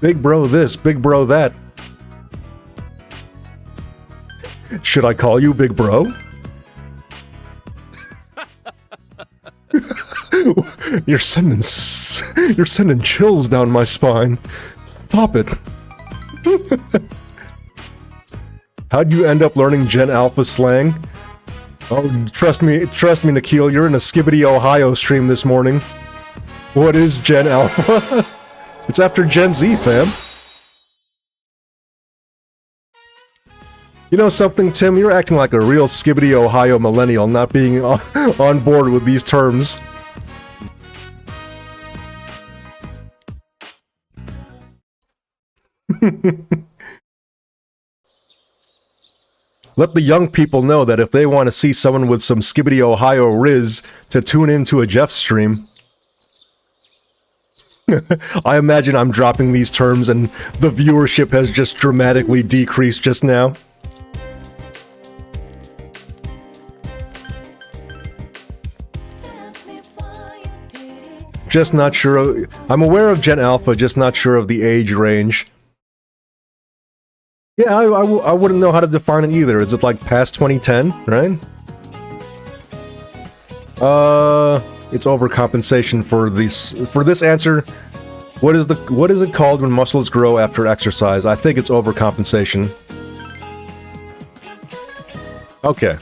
Big bro this, big bro that. Should I call you big bro? You're sending chills down my spine. Stop it. How'd you end up learning Gen Alpha slang? Oh, trust me, Nikhil, you're in a Skibbity Ohio stream this morning. What is Gen Alpha? It's after Gen Z, fam. You know something, Tim? You're acting like a real Skibbity Ohio millennial, not being on board with these terms. Let the young people know that if they want to see someone with some Skibbity Ohio riz, to tune into a Jeff stream. I imagine I'm dropping these terms and the viewership has just dramatically decreased just now. Just not sure. I'm aware of Gen Alpha, just not sure of the age range. Yeah, I wouldn't know how to define it either. Is it like past 2010, right? It's overcompensation for this answer. What is it called when muscles grow after exercise? I think it's overcompensation. Okay.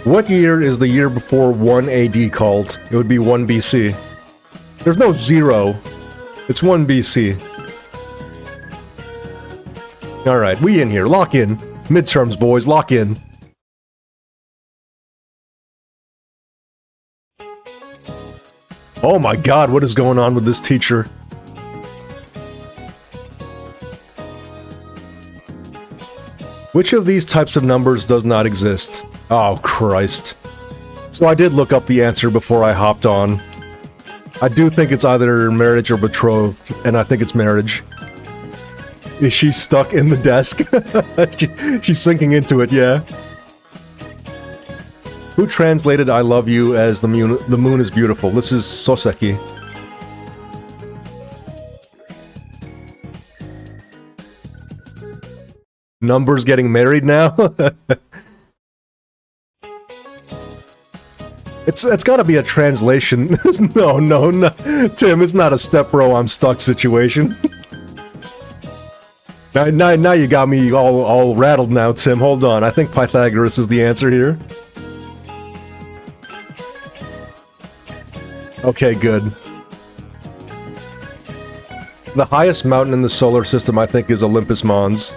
What year is the year before 1 AD called? It would be 1 BC. There's no 0. It's 1 BC. Alright, we in here. Lock in. Midterms, boys. Lock in. Oh my god, what is going on with this teacher? Which of these types of numbers does not exist? Oh, Christ. So I did look up the answer before I hopped on. I do think it's either marriage or betrothed, and I think it's marriage. Is she stuck in the desk? She's sinking into it, yeah. Who translated I love you as the moon is beautiful? This is Soseki. Numbers getting married now? It's gotta be a translation. No. Tim, it's not a step bro I'm stuck situation. Now you got me all rattled now, Tim. Hold on. I think Pythagoras is the answer here. Okay, good. The highest mountain in the solar system, I think, is Olympus Mons.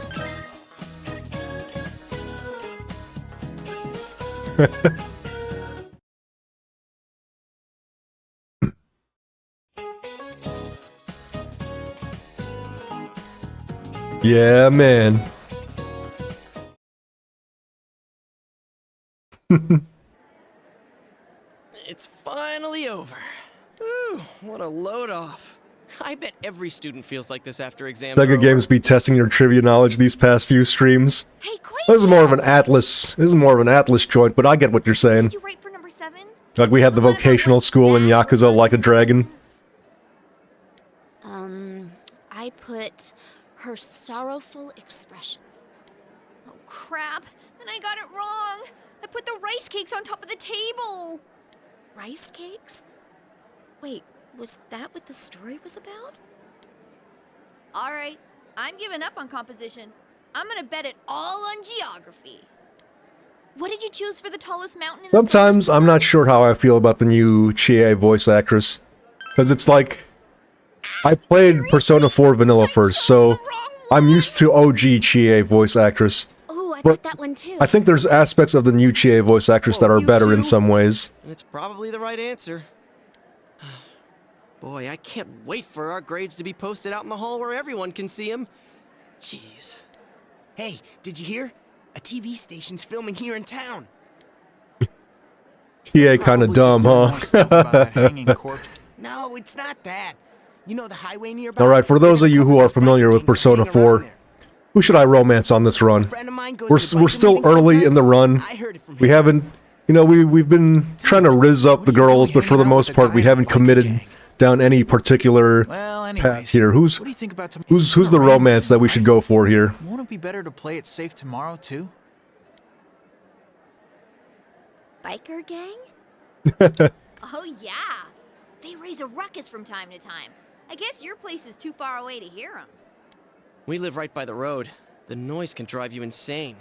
Yeah, man. It's finally over. Ooh, what a load off. I bet every student feels like this after exams. Sega Games be testing your trivia knowledge these past few streams. Hey, Quake! This is more of an Atlas. This is more of an Atlas joint, but I get what you're saying. Did you write for number 7? Like we had the vocational school in Yakuza Like a Dragon. I put her sorrowful expression. Oh, crap. Then I got it wrong. I put the rice cakes on top of the table. Rice cakes? Wait, was that what the story was about? All right, I'm giving up on composition. I'm gonna bet it all on geography. What did you choose for the tallest mountain in Sometimes the I'm not sure how I feel about the new Chie voice actress. Because it's like... I played Persona 4 Vanilla first, so I'm used to OG Chie voice actress. Oh, I But bet that one too. I think there's aspects of the new Chie voice actress that are you better in too? some ways. And it's probably the right answer. Boy, I can't wait for our grades to be posted out in the hall where everyone can see them. Jeez. Hey, did you hear? A TV station's filming here in town. Chie kinda dumb, huh? No, it's not that. You know the highway nearby? Alright, for those of you who are familiar with Persona 4, who should I romance on this run? We're still early in the run. We haven't, you know, we've been trying to rizz up the girls, but for the most part we haven't committed down any particular path here. Who's the romance that we should go for here? Won't it be better to play it safe tomorrow, too? Biker gang? Oh, yeah. They raise a ruckus from time to time. I guess your place is too far away to hear them. We live right by the road. The noise can drive you insane.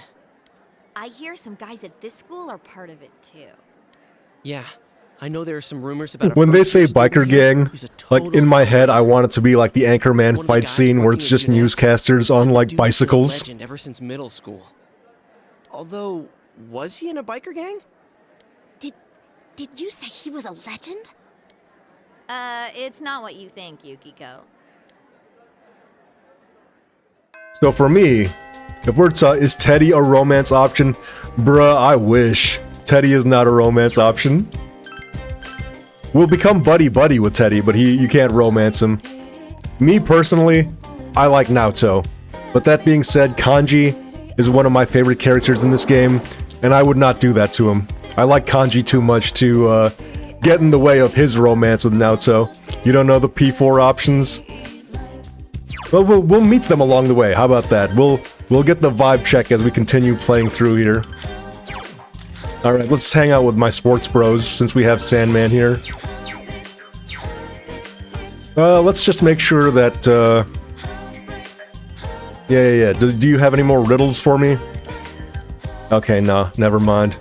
I hear some guys at this school are part of it, too. Yeah, I know there are some rumors about. When they say biker gang, like in my head, I want it to be like the Anchorman fight scene where it's just newscasters on like bicycles. Legend ever since middle school. Although, was he in a biker gang? Did you say he was a legend? It's not what you think, Yukiko. So for me, if we're is Teddy a romance option? Bruh, I wish. Teddy is not a romance option. We'll become buddy-buddy with Teddy, but you can't romance him. Me personally, I like Naoto. But that being said, Kanji is one of my favorite characters in this game, and I would not do that to him. I like Kanji too much to get in the way of his romance with Naoto. You don't know the P4 options? Well, we'll meet them along the way. How about that? We'll get the vibe check as we continue playing through here. Alright, let's hang out with my sports bros since we have Sandman here. Let's just make sure that, Yeah. Do you have any more riddles for me? Okay, nah, never mind.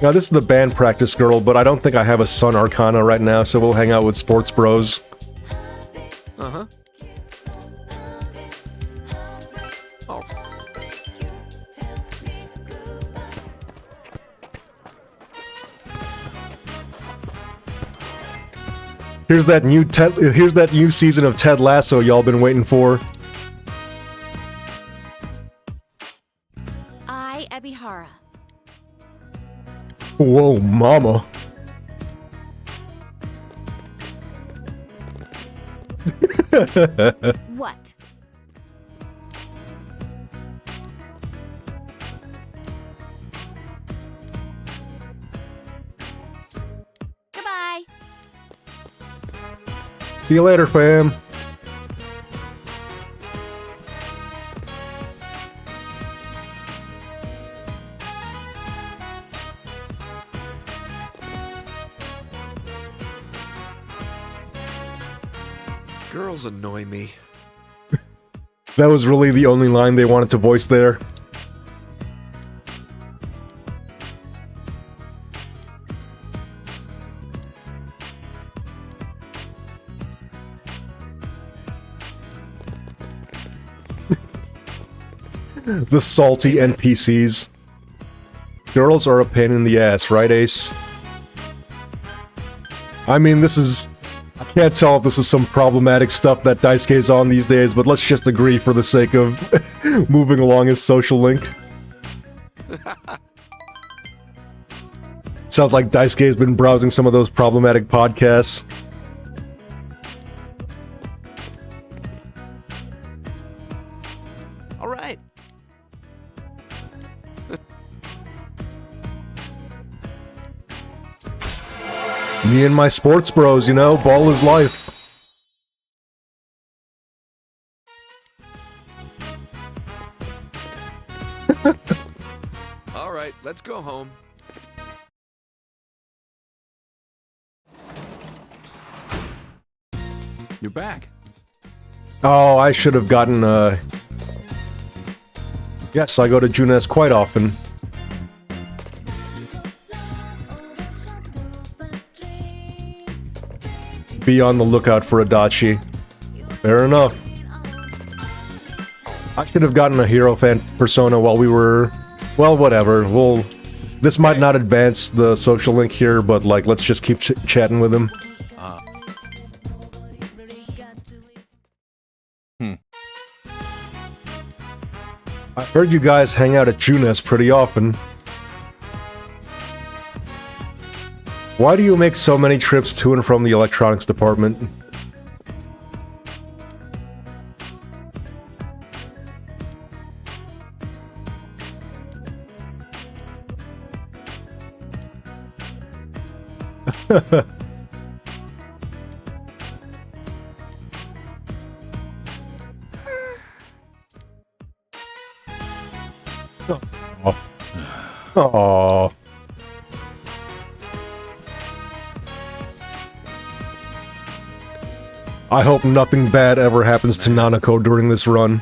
Now, this is the band practice girl, but I don't think I have a Sun Arcana right now, so we'll hang out with sports bros. Uh-huh. Oh. Here's that new season of Ted Lasso y'all been waiting for. I, Ebihara. Whoa, mama. What? Goodbye. See you later, fam. Girls annoy me. That was really the only line they wanted to voice there. The salty NPCs. Girls are a pain in the ass, right, Ace? I mean, this is... I can't tell if this is some problematic stuff that Daisuke's on these days, but let's just agree for the sake of moving along his social link. Sounds like Daisuke's been browsing some of those problematic podcasts. All right. Me and my sports bros, you know, ball is life. All right, let's go home. You're back. Oh, I should have gotten, Yes, I go to Junes quite often. Be on the lookout for Adachi. Fair enough. I should have gotten a hero fan persona while we were... Well, whatever. This might not advance the social link here, but, like, let's just keep chatting with him. I heard you guys hang out at Junes pretty often. Why do you make so many trips to and from the electronics department? Oh. I hope nothing bad ever happens to Nanako during this run.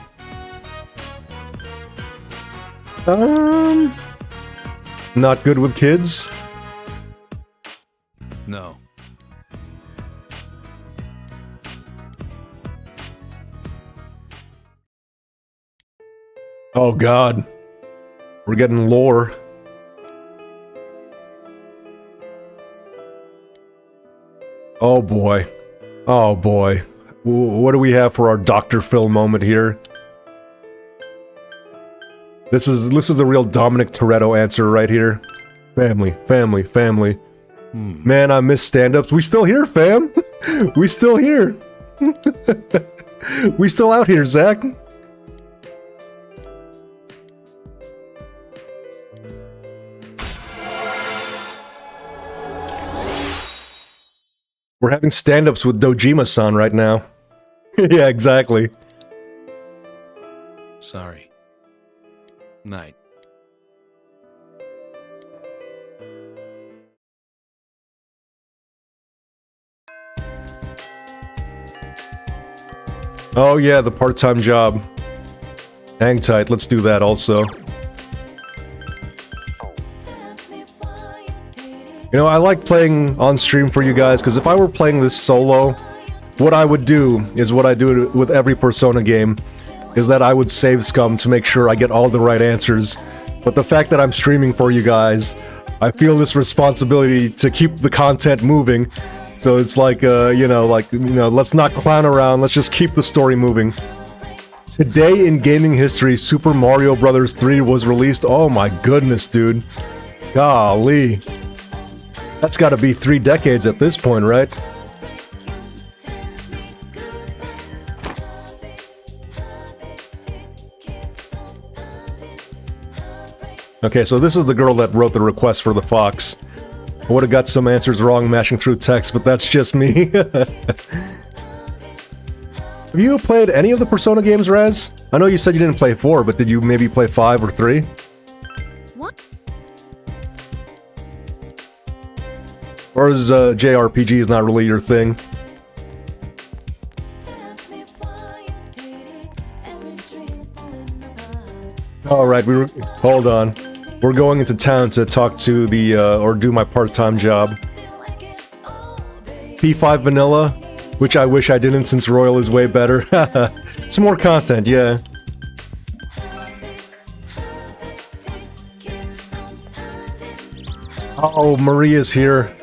Not good with kids? No. Oh god. We're getting lore. Oh boy. Oh boy. What do we have for our Dr. Phil moment here? This is a real Dominic Toretto answer right here. Family, family, family. Man, I miss stand-ups. We still here, fam. We still here. We still out here, Zach. We're having stand-ups with Dojima-san right now. Yeah, exactly. Sorry. Night. Oh yeah, the part-time job. Hang tight, let's do that also. You know, I like playing on stream for you guys, because if I were playing this solo, what I would do is what I do with every Persona game, is that I would save scum to make sure I get all the right answers. But the fact that I'm streaming for you guys, I feel this responsibility to keep the content moving. So it's like, let's not clown around, let's just keep the story moving. Today in gaming history, Super Mario Bros. 3 was released. Oh my goodness, dude. Golly. That's gotta be 3 decades at this point, right? Okay, so this is the girl that wrote the request for the fox. I would've got some answers wrong mashing through text, but that's just me. Have you played any of the Persona games, Raz? I know you said you didn't play 4, but did you maybe play 5 or 3? What? Or is JRPGs not really your thing? Alright, hold on. We're going into town to talk to the, or do my part-time job. P5 Vanilla, which I wish I didn't since Royal is way better. Some more content, yeah. Oh, Maria's here.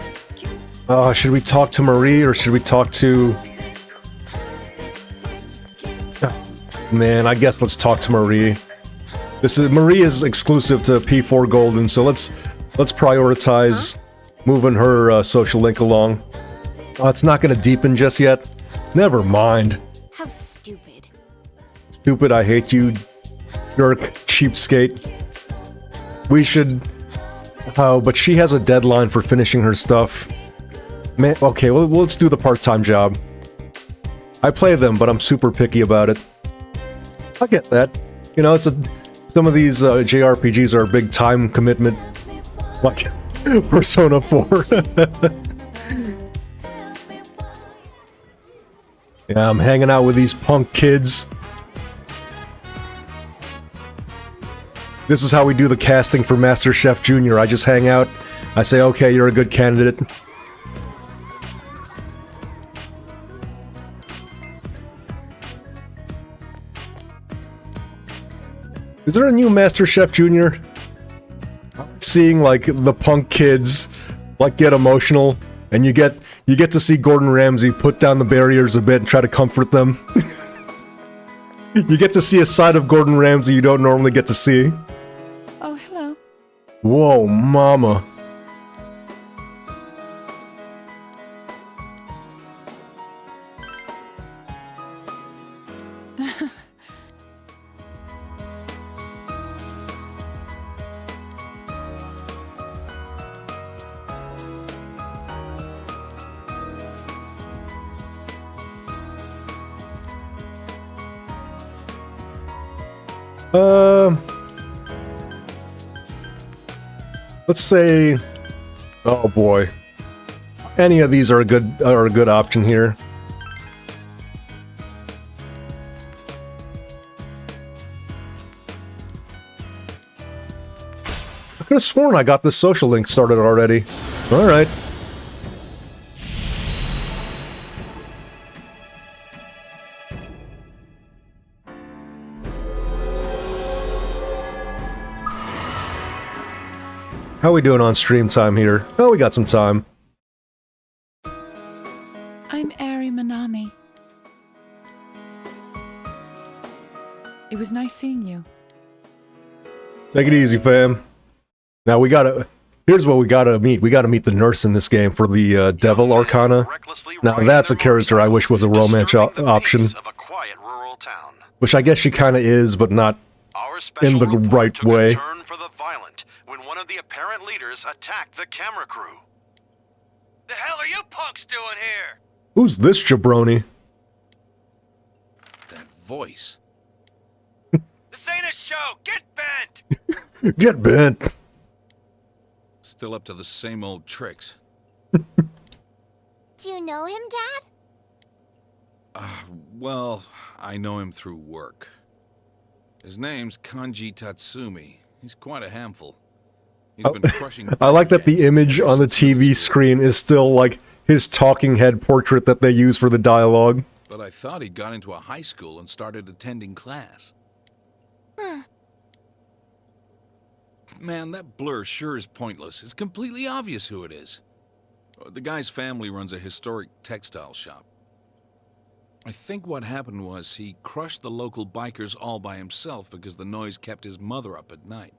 Should we talk to Marie or should we talk to... Man, I guess let's talk to Marie. Marie is exclusive to P4 Golden, so let's prioritize moving her social link along. Oh, it's not gonna deepen just yet. Never mind. How stupid. Stupid, I hate you, jerk, cheapskate. We should... Oh, but she has a deadline for finishing her stuff. Man, okay, well, let's do the part-time job. I play them, but I'm super picky about it. I get that. You know, some of these JRPGs are a big time commitment. Like Persona 4. Yeah, I'm hanging out with these punk kids. This is how we do the casting for Master Chef Junior. I just hang out. I say, okay, you're a good candidate. Is there a new Master Chef Junior? I'm seeing like the punk kids like get emotional, and you get to see Gordon Ramsay put down the barriers a bit and try to comfort them. You get to see a side of Gordon Ramsay you don't normally get to see. Oh, hello. Whoa, mama. Let's say, oh boy, any of these are a good option here. I could have sworn I got this social link started already. All right. How we doing on stream time here? Oh, we got some time. I'm Ari Manami. It was nice seeing you. Take it easy, fam. Now we gotta... Here's what we gotta meet. We gotta meet the nurse in this game for the Devil Arcana. Now that's a character I wish was a romance option. Which I guess she kinda is, but not in the right way. The apparent leaders attacked the camera crew. The hell are you punks doing here? Who's this jabroni? That voice. This ain't a show. Get bent. Get bent. Still up to the same old tricks. Do you know him, Dad? Well, I know him through work. His name's Kanji Tatsumi. He's quite a handful. He's been crushing. I like that the image on the TV screen is still like his talking head portrait that they use for the dialogue. But I thought he got into a high school and started attending class. Man, that blur sure is pointless. It's completely obvious who it is. The guy's family runs a historic textile shop. I think what happened was he crushed the local bikers all by himself because the noise kept his mother up at night.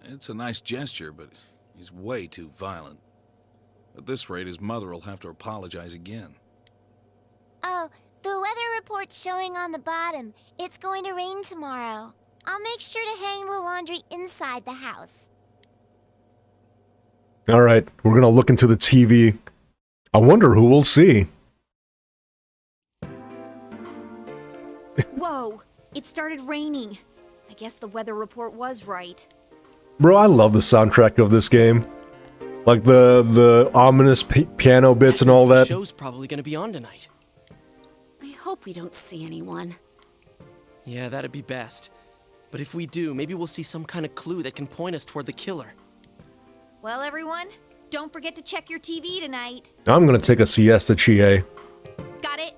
It's a nice gesture, but he's way too violent. At this rate, his mother will have to apologize again. Oh, the weather report's showing on the bottom. It's going to rain tomorrow. I'll make sure to hang the laundry inside the house. Alright, we're gonna look into the TV. I wonder who we'll see. Whoa! It started raining. I guess the weather report was right. Bro, I love the soundtrack of this game. Like the ominous piano bits and all that. The show's probably gonna be on tonight. I hope we don't see anyone. Yeah, that'd be best. But if we do, maybe we'll see some kind of clue that can point us toward the killer. Well, everyone, don't forget to check your TV tonight. I'm gonna take a siesta, Chie. Got it?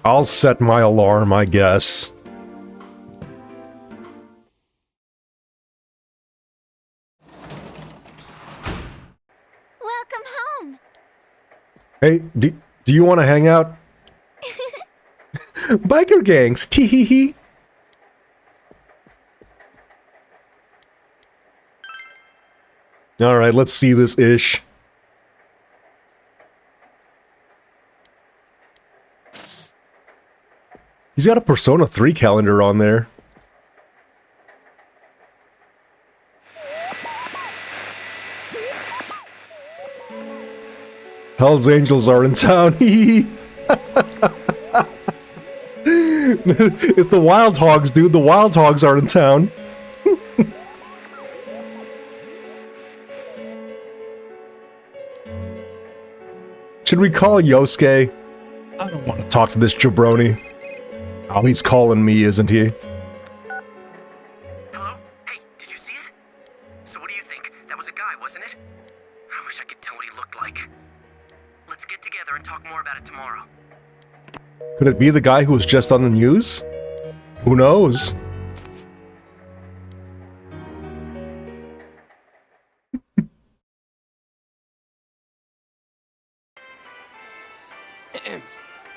I'll set my alarm, I guess. Welcome home. Hey, do you want to hang out? Biker gangs, tee-hee-hee. Alright, let's see this ish. He's got a Persona 3 calendar on there. Hell's Angels are in town. It's the Wild Hogs, dude. The Wild Hogs are in town. Should we call Yosuke? I don't want to talk to this jabroni. Oh, he's calling me, isn't he? Hello? Hey, did you see it? So what do you think? That was a guy, wasn't it? I wish I could tell what he looked like. Let's get together and talk more about it tomorrow. Could it be the guy who was just on the news? Who knows?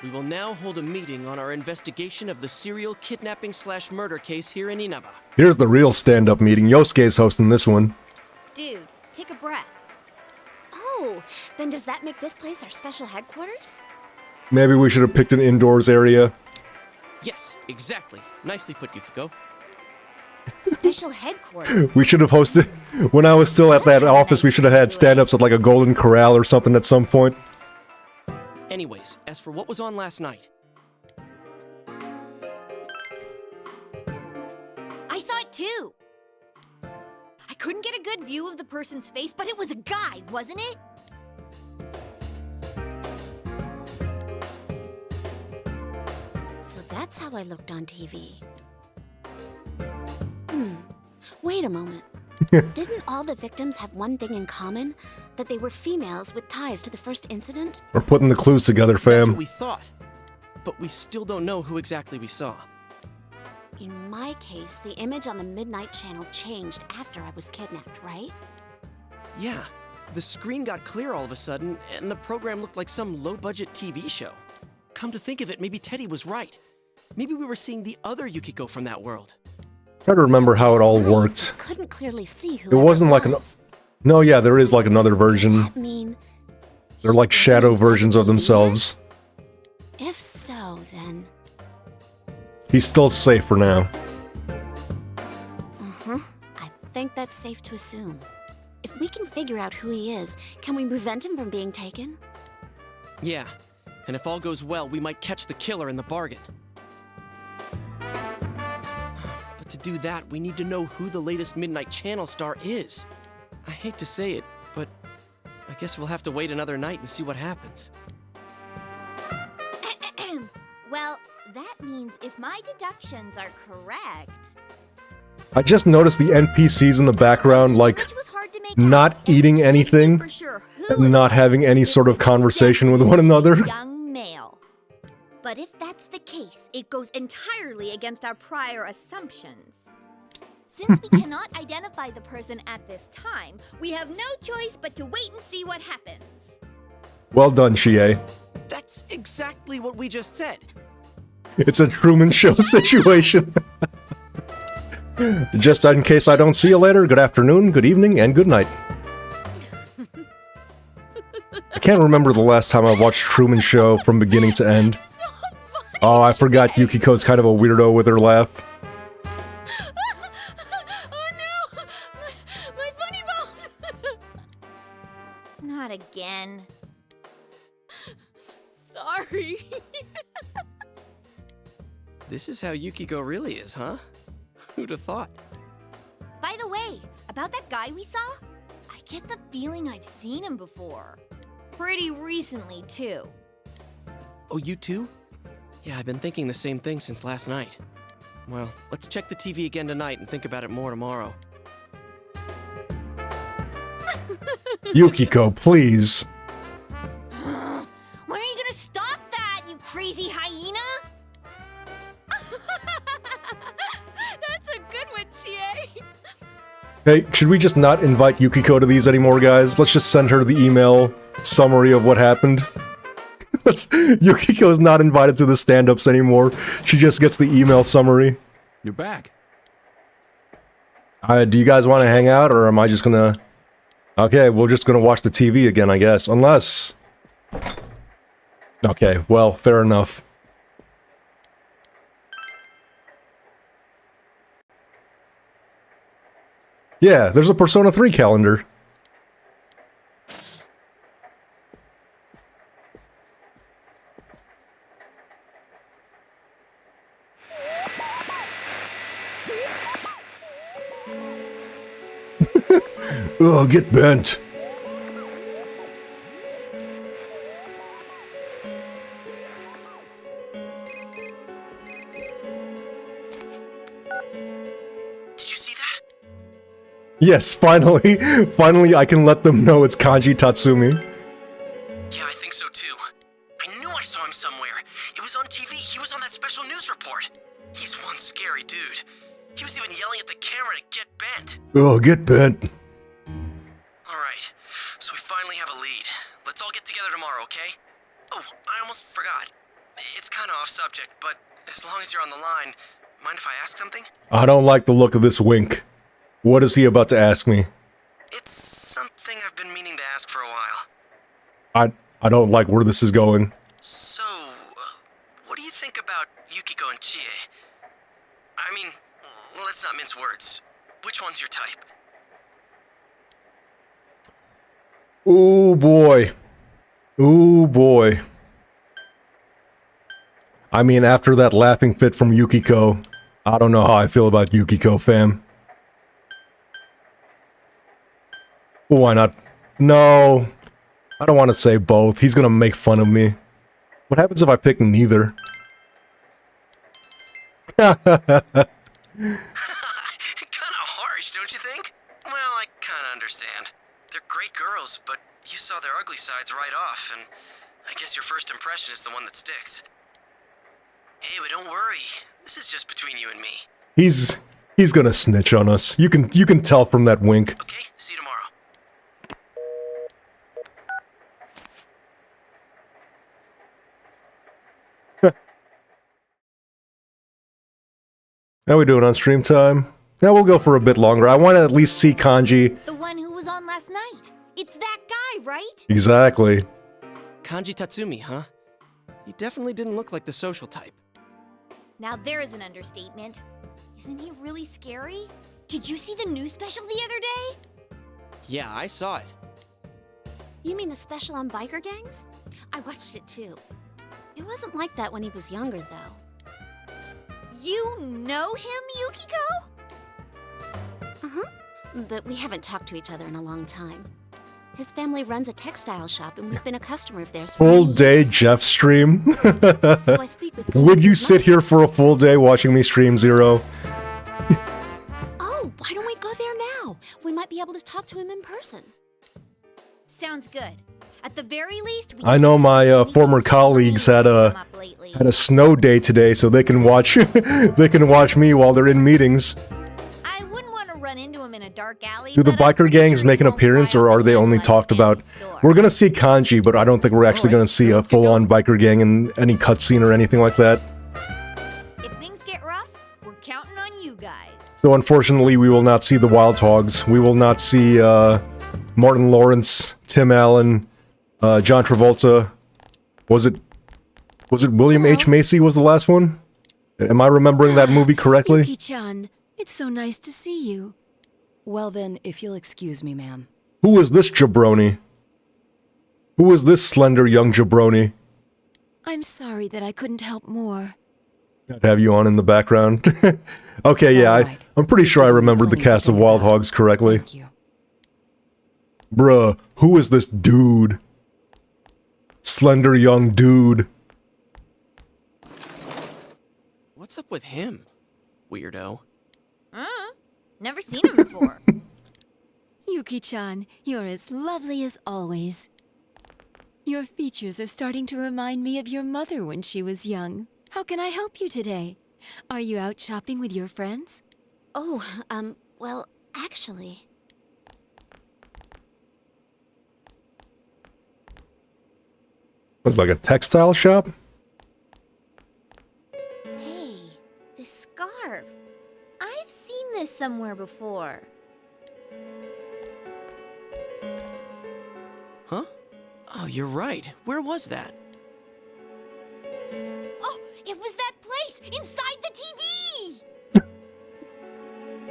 We will now hold a meeting on our investigation of the serial kidnapping/murder case here in Inaba. Here's the real stand-up meeting. Yosuke's hosting this one. Dude, take a breath. Oh, then does that make this place our special headquarters? Maybe we should have picked an indoors area. Yes, exactly. Nicely put, Yukiko. Special headquarters? We should have hosted... When I was still at that office, we should have had stand-ups at like a Golden Corral or something at some point. Anyways, as for what was on last night... I saw it too. I couldn't get a good view of the person's face, but it was a guy, wasn't it? So that's how I looked on TV. Wait a moment. Didn't all the victims have one thing in common? That they were females with ties to the first incident? We're putting the clues together, That's fam. what we thought. But we still don't know who exactly we saw. In my case, the image on the Midnight Channel changed after I was kidnapped, right? Yeah, the screen got clear all of a sudden, and the program looked like some low-budget TV show. Come to think of it, maybe Teddy was right. Maybe we were seeing the other Yukiko from that world. Try to remember how it all worked. Couldn't clearly see who It wasn't like an... No, yeah, there is like another version. I mean, They're like shadow versions of themselves. if so, then... He's still safe for now. I think that's safe to assume. If we can figure out who he is, can we prevent him from being taken? Yeah, and if all goes well, we might catch the killer in the bargain. But to do that, we need to know who the latest Midnight Channel star is. I hate to say it, but I guess we'll have to wait another night and see what happens. Well, that means if my deductions are correct... I just noticed the NPCs in the background, like, Which was hard to make not out, eating and anything, for sure who and not having any sort of conversation with one another. young male. But if that's the case, it goes entirely against our prior assumptions. Since we cannot identify the person at this time, we have no choice but to wait and see what happens. Well done, Chie. That's exactly what we just said. It's a Truman Show situation. Just in case I don't see you later, good afternoon, good evening, and good night. I can't remember the last time I watched Truman Show from beginning to end. Oh, I forgot Yukiko's kind of a weirdo with her laugh. Oh no! My funny bone! Not again. Sorry. This is how Yukiko really is, huh? Who'd have thought? By the way, about that guy we saw, I get the feeling I've seen him before. Pretty recently, too. Oh, you too? Yeah, I've been thinking the same thing since last night. Well, let's check the TV again tonight and think about it more tomorrow. Yukiko, please. When are you gonna stop that, you crazy hyena? That's a good one, Chie. Hey, should we just not invite Yukiko to these anymore, guys? Let's just send her the email summary of what happened. Yukiko's not invited to the stand-ups anymore. She just gets the email summary. You're back. Do you guys want to hang out, or am I just gonna... Okay, we're just gonna watch the TV again, I guess. Unless... Okay, well, fair enough. Yeah, there's a Persona 3 calendar. Oh, get bent. Did you see that? Yes, finally. Finally, I can let them know it's Kanji Tatsumi. Yeah, I think so too. I knew I saw him somewhere. It was on TV. He was on that special news report. He's one scary dude. He was even yelling at the camera to get bent. Oh, get bent. Alright, so we finally have a lead. Let's all get together tomorrow, okay? Oh, I almost forgot. It's kind of off subject, but as long as you're on the line, mind if I ask something? I don't like the look of this wink. What is he about to ask me? It's something I've been meaning to ask for a while. I don't like where this is going. So, what do you think about Yukiko and Chie? I mean, let's not mince words. Which one's your type? Ooh boy. Ooh boy. I mean, after that laughing fit from Yukiko, I don't know how I feel about Yukiko, fam. Why not? No. I don't want to say both. He's gonna make fun of me. What happens if I pick neither? Kinda harsh, don't you think? Well, I kinda understand. They're great girls, but you saw their ugly sides right off, and I guess your first impression is the one that sticks. Hey, but don't worry. This is just between you and me. He's gonna snitch on us. You can tell from that wink. Okay, see you tomorrow. How we doing on stream time? Now we'll go for a bit longer. I want to at least see Kanji. The one who was on last night. It's that guy, right? Exactly. Kanji Tatsumi, huh? He definitely didn't look like the social type. Now there's an understatement. Isn't he really scary? Did you see the news special the other day? Yeah, I saw it. You mean the special on biker gangs? I watched it too. It wasn't like that when he was younger, though. You know him, Yukiko? Uh-huh. But we haven't talked to each other in a long time. His family runs a textile shop, and we've been a customer of theirs for Full many day years. Jeff stream? So I speak with Would you sit here for a full day watching me stream Zero? Oh, why don't we go there now? We might be able to talk to him in person. Sounds good. At the very least, we I know my former colleagues had a snow day today, so they can watch they can watch me while they're in meetings. I wouldn't want to run into him in a dark alley. Do the but I'm biker pretty gangs sure make an he won't appearance, fly or off are a they only landmine talked about? store. We're gonna see Kanji, but I don't think we're actually gonna see a full-on biker gang in any cutscene or anything like that. If things get rough, we're counting on you guys. So unfortunately, we will not see the Wild Hogs. We will not see Martin Lawrence, Tim Allen, John Travolta. Was it William H. Macy was the last one? Am I remembering that movie correctly? Yuki-chan, it's so nice to see you. Well then, if you'll excuse me, ma'am. Who is this jabroni? Who is this slender young jabroni? I'm sorry that I couldn't help more. I'd have you on in the background. Okay, It's yeah, all right. I'm pretty sure I remembered the plenty to cast of think Wild about. Hogs correctly. Thank you. Bruh, who is this dude? Slender young dude. What's up with him? weirdo. Never seen him before. Yuki-chan, you're as lovely as always. Your features are starting to remind me of your mother when she was young. How can I help you today? Are you out shopping with your friends? Oh, well, actually... Was like a textile shop? Hey, this scarf. I've seen this somewhere before. Huh? Oh, you're right. Where was that? Oh, it was that place inside the TV!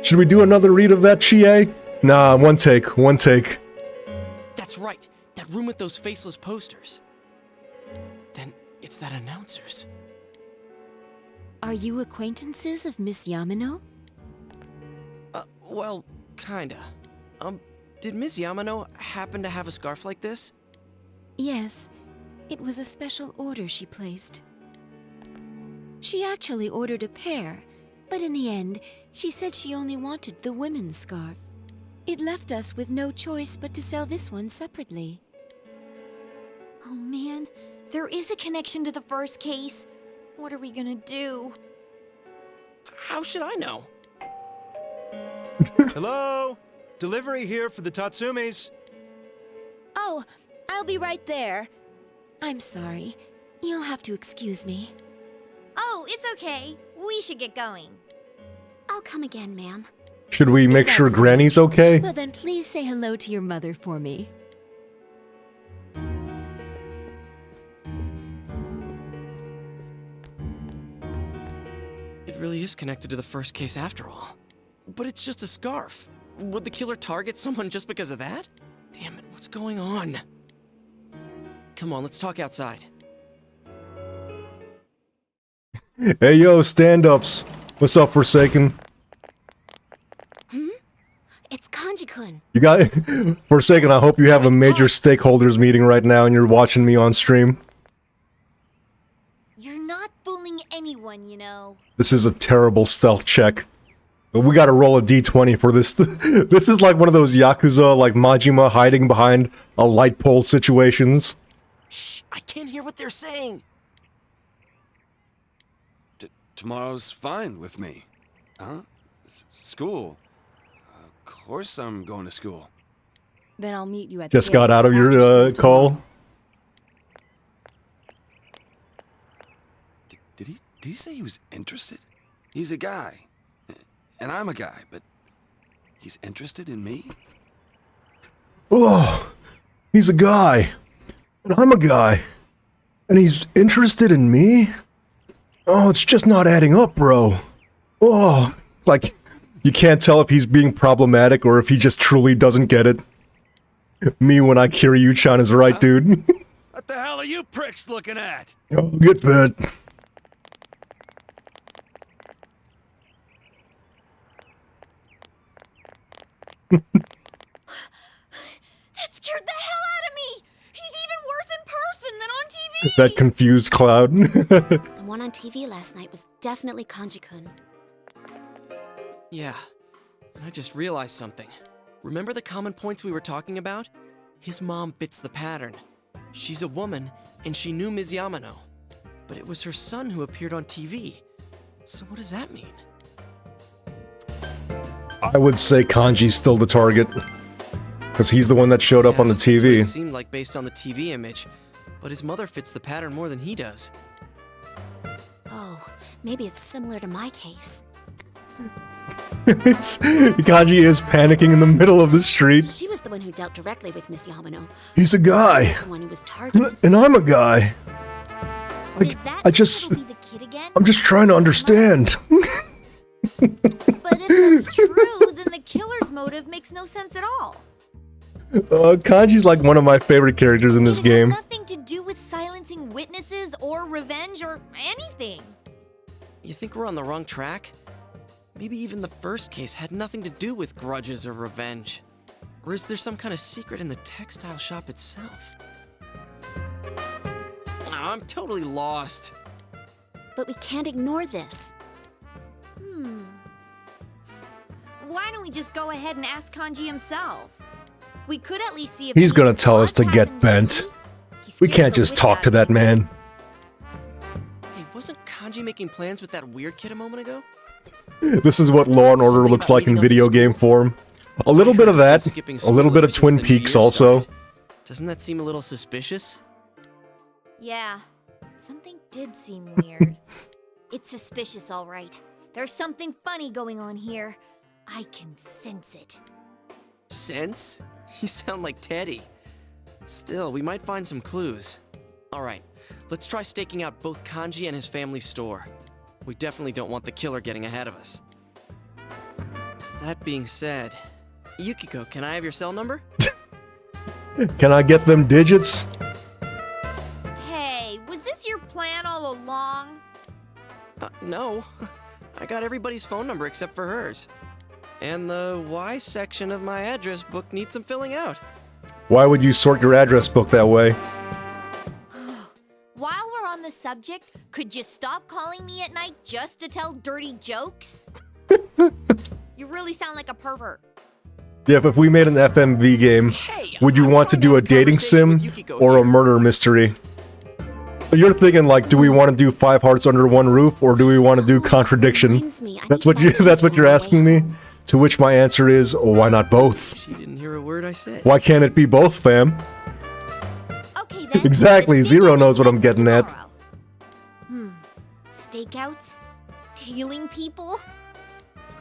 Should we do another read of that, Chie? Nah, one take, one take. That's right. That room with those faceless posters. Then it's that announcer's. Are you acquaintances of Miss Yamano? Well, kinda. Did Miss Yamano happen to have a scarf like this? Yes. It was a special order she placed. She actually ordered a pair, but in the end, she said she only wanted the women's scarf. It left us with no choice but to sell this one separately. Oh man, there is a connection to the first case. What are we gonna do? How should I know? Hello? Delivery here for the Tatsumis. Oh, I'll be right there. I'm sorry. You'll have to excuse me. Oh, it's okay. We should get going. I'll come again, ma'am. Should we make sure Granny's okay? Well then, please say hello to your mother for me. It really is connected to the first case after all. But it's just a scarf. Would the killer target someone just because of that? Damn it, what's going on? Come on, let's talk outside. Hey yo, stand-ups. What's up, Forsaken? It's Kanji-kun. You got Forsaken, I hope you have a major stakeholders meeting right now and you're watching me on stream. You're not fooling anyone, you know. This is a terrible stealth check. But we gotta roll a d20 for this. This is like one of those Yakuza, like Majima hiding behind a light pole situations. Shh, I can't hear what they're saying. Tomorrow's fine with me. Huh? School? Of course I'm going to school. Then I'll meet you at Just the got gates out of after your school tomorrow. call. Did he say he was interested? He's a guy. And I'm a guy, but he's interested in me? Oh, he's a guy. And I'm a guy. And he's interested in me? Oh, it's just not adding up, bro. Oh, like, you can't tell if he's being problematic or if he just truly doesn't get it. Me when I Kiryu-chan is right, dude. What the hell are you pricks looking at? Oh, get bit. That scared the hell out of me! He's even worse in person than on TV! That confused Cloud. The one on TV last night was definitely Kanji-kun. Yeah, and I just realized something. Remember the common points we were talking about? His mom fits the pattern. She's a woman, and she knew Ms. Yamano. But it was her son who appeared on TV. So what does that mean? I would say Kanji's still the target. Because he's the one that showed up on the That's what TV. it seemed like based on the TV image. But his mother fits the pattern more than he does. Oh, maybe it's similar to my case. Kanji is panicking in the middle of the street. She was the one who dealt directly with Miss Yamano. He's a guy. I was the one who was targeted. And I'm a guy. Is that I just... Will be the kid again? I'm just trying to understand. But if that's true, then the killer's motive makes no sense at all. Kanji's like one of my favorite characters in this It had game. nothing to do with silencing witnesses or revenge or anything. You think we're on the wrong track? Maybe even the first case had nothing to do with grudges or revenge. Or is there some kind of secret in the textile shop itself? I'm totally lost. But we can't ignore this. we just go ahead and ask Kanji himself? We could at least see if He's any gonna of the tell us plots to get happened bent. lately. He We scares can't the just witch talk out to of that me. man. Hey, wasn't Kanji making plans with that weird kid a moment ago? This is what Law and Order Something looks about like in meeting up at video game form. A little bit of that, Skipping a school little bit ever of since Twin the New Peaks Year also. started. Doesn't that seem a little suspicious? Yeah, something did seem weird. It's suspicious, all right. There's something funny going on here. I can sense it. Sense? You sound like Teddy. Still, we might find some clues. Alright, let's try staking out both Kanji and his family's store. We definitely don't want the killer getting ahead of us. That being said, Yukiko, can I have your cell number? Can I get them digits? Hey, was this your plan all along? No. I got everybody's phone number except for hers. And the Y section of my address book needs some filling out. Why would you sort your address book that way? While we're on the subject, could you stop calling me at night just to tell dirty jokes? You really sound like a pervert. Yeah, if we made an FMV game, would you want to do a dating sim or a murder mystery? So you're thinking like, do we want to do 5 Hearts Under One Roof or do we want to do Contradiction? That's what you're asking me. To which my answer is, why not both? She didn't hear a word I said. Why can't it be both, fam? Okay then. Exactly, Zero knows what I'm getting at. Stakeouts? Tailing people?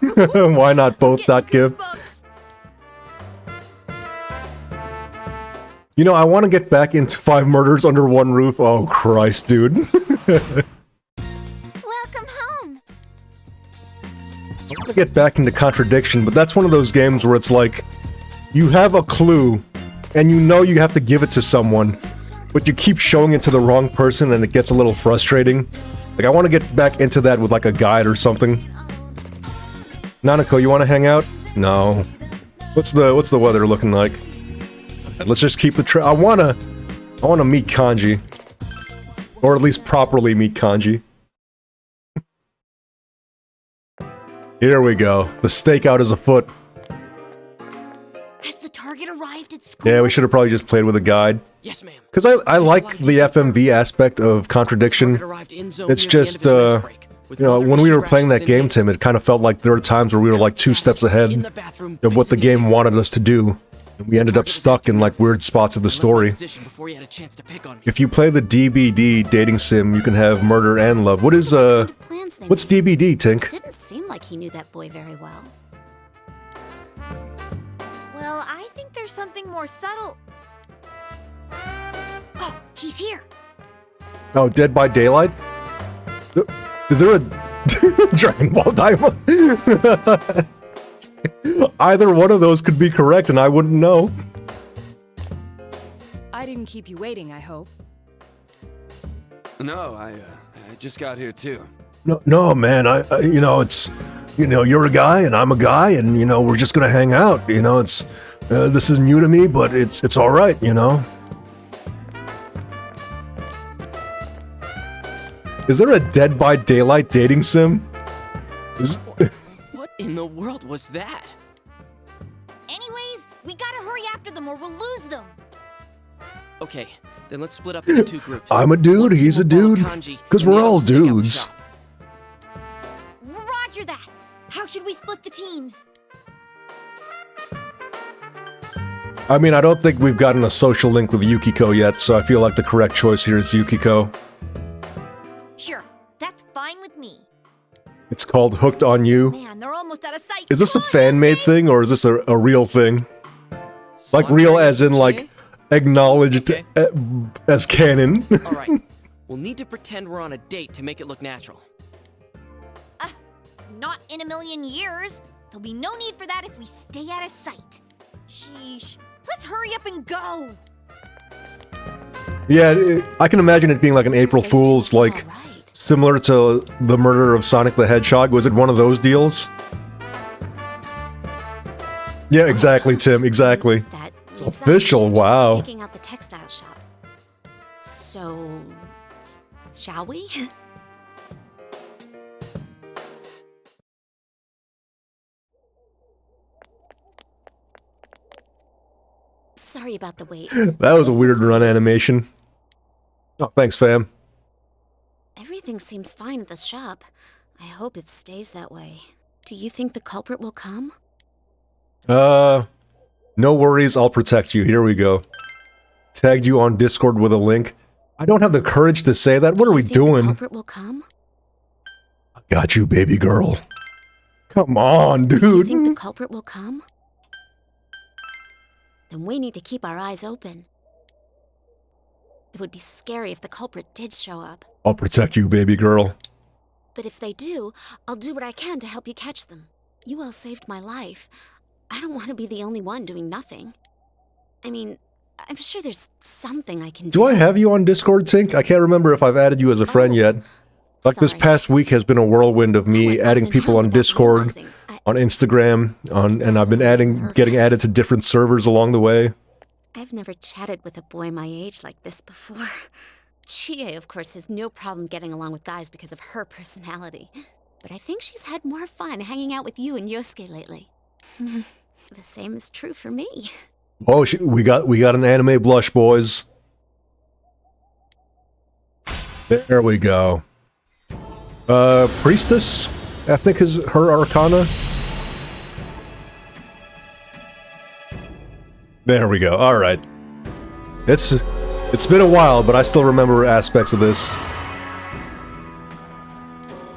Why not both? Give. You know, I want to get back into 5 Murders Under One Roof. Oh, Christ, dude. Welcome home. I want to get back into Contradiction, but that's one of those games where it's like, you have a clue, and you know you have to give it to someone, but you keep showing it to the wrong person and it gets a little frustrating. Like, I want to get back into that with like a guide or something. Nanako, you want to hang out? No. What's the weather looking like? Let's just keep the I wanna meet Kanji. Or at least properly meet Kanji. Here we go. The stakeout is afoot. Has the target arrived at school? Yeah, we should have probably just played with a guide. Yes, ma'am. Because I like the FMV aspect of Contradiction. It's just, you know, when we were playing that game, Tim, it kind of felt like there were times where we were like 2 steps ahead of what the game wanted us to do. And we ended up stuck in like weird spots of the story. If you play the DBD dating sim, you can have murder and love. What is, what's DBD, Tink? Didn't seem like he knew that boy very well. Well, I think there's something more subtle. Oh, he's here. Oh, Dead by Daylight? Is there a Dragon Ball Daima? Either one of those could be correct and I wouldn't know. I didn't keep you waiting, I hope. No, I just got here too. No, man, I you know, it's, you know, you're a guy and I'm a guy and, you know, we're just gonna hang out, you know, it's, this is new to me, but it's alright, you know? Is there a Dead by Daylight dating sim? What in the world was that? Anyways, we gotta hurry after them or we'll lose them. Okay, then let's split up into 2 groups. I'm a dude, he's a dude. Because we're all dudes. Roger that. How should we split the teams? I mean, I don't think we've gotten a social link with Yukiko yet, so I feel like the correct choice here is Yukiko. Sure, that's fine with me. It's called Hooked on You. Man, they're almost out of sight. Is this a fan-made thing, or is this a real thing? Like real as in, like, acknowledged as canon. Alright, we'll need to pretend we're on a date to make it look natural. Not in a million years. There'll be no need for that if we stay out of sight. Sheesh. Let's hurry up and go. Yeah, I can imagine it being like an April Fool's, like, similar to the murder of Sonic the Hedgehog. Was it one of those deals? Yeah, exactly, Tim, exactly. It's official, wow. Staking out the textile shop. So, shall we? sorry about the wait. That was a weird run animation. Oh, thanks, fam. Everything seems fine at the shop. I hope it stays that way. Do you think the culprit will come? No worries, I'll protect you. Here we go. Tagged you on Discord with a link. I don't have the courage to say that. What are we doing? The culprit will come? Got you, baby girl. Come on, dude. Do you think the culprit will come? Then we need to keep our eyes open. It would be scary if the culprit did show up. I'll protect you, baby girl. But if they do, I'll do what I can to help you catch them. You all saved my life. I don't want to be the only one doing nothing. I mean, I'm sure there's something I can do. Do I have you on Discord, Tink? I can't remember if I've added you as a friend yet. Like, this past week has been a whirlwind of me adding people on Discord, on Instagram, and I've been getting added to different servers along the way. I've never chatted with a boy my age like this before. Chie, of course, has no problem getting along with guys because of her personality. But I think she's had more fun hanging out with you and Yosuke lately. The same is true for me. Oh, we got an anime blush, boys. There we go. Priestess, I think is her arcana. There we go. All right. It's been a while, but I still remember aspects of this.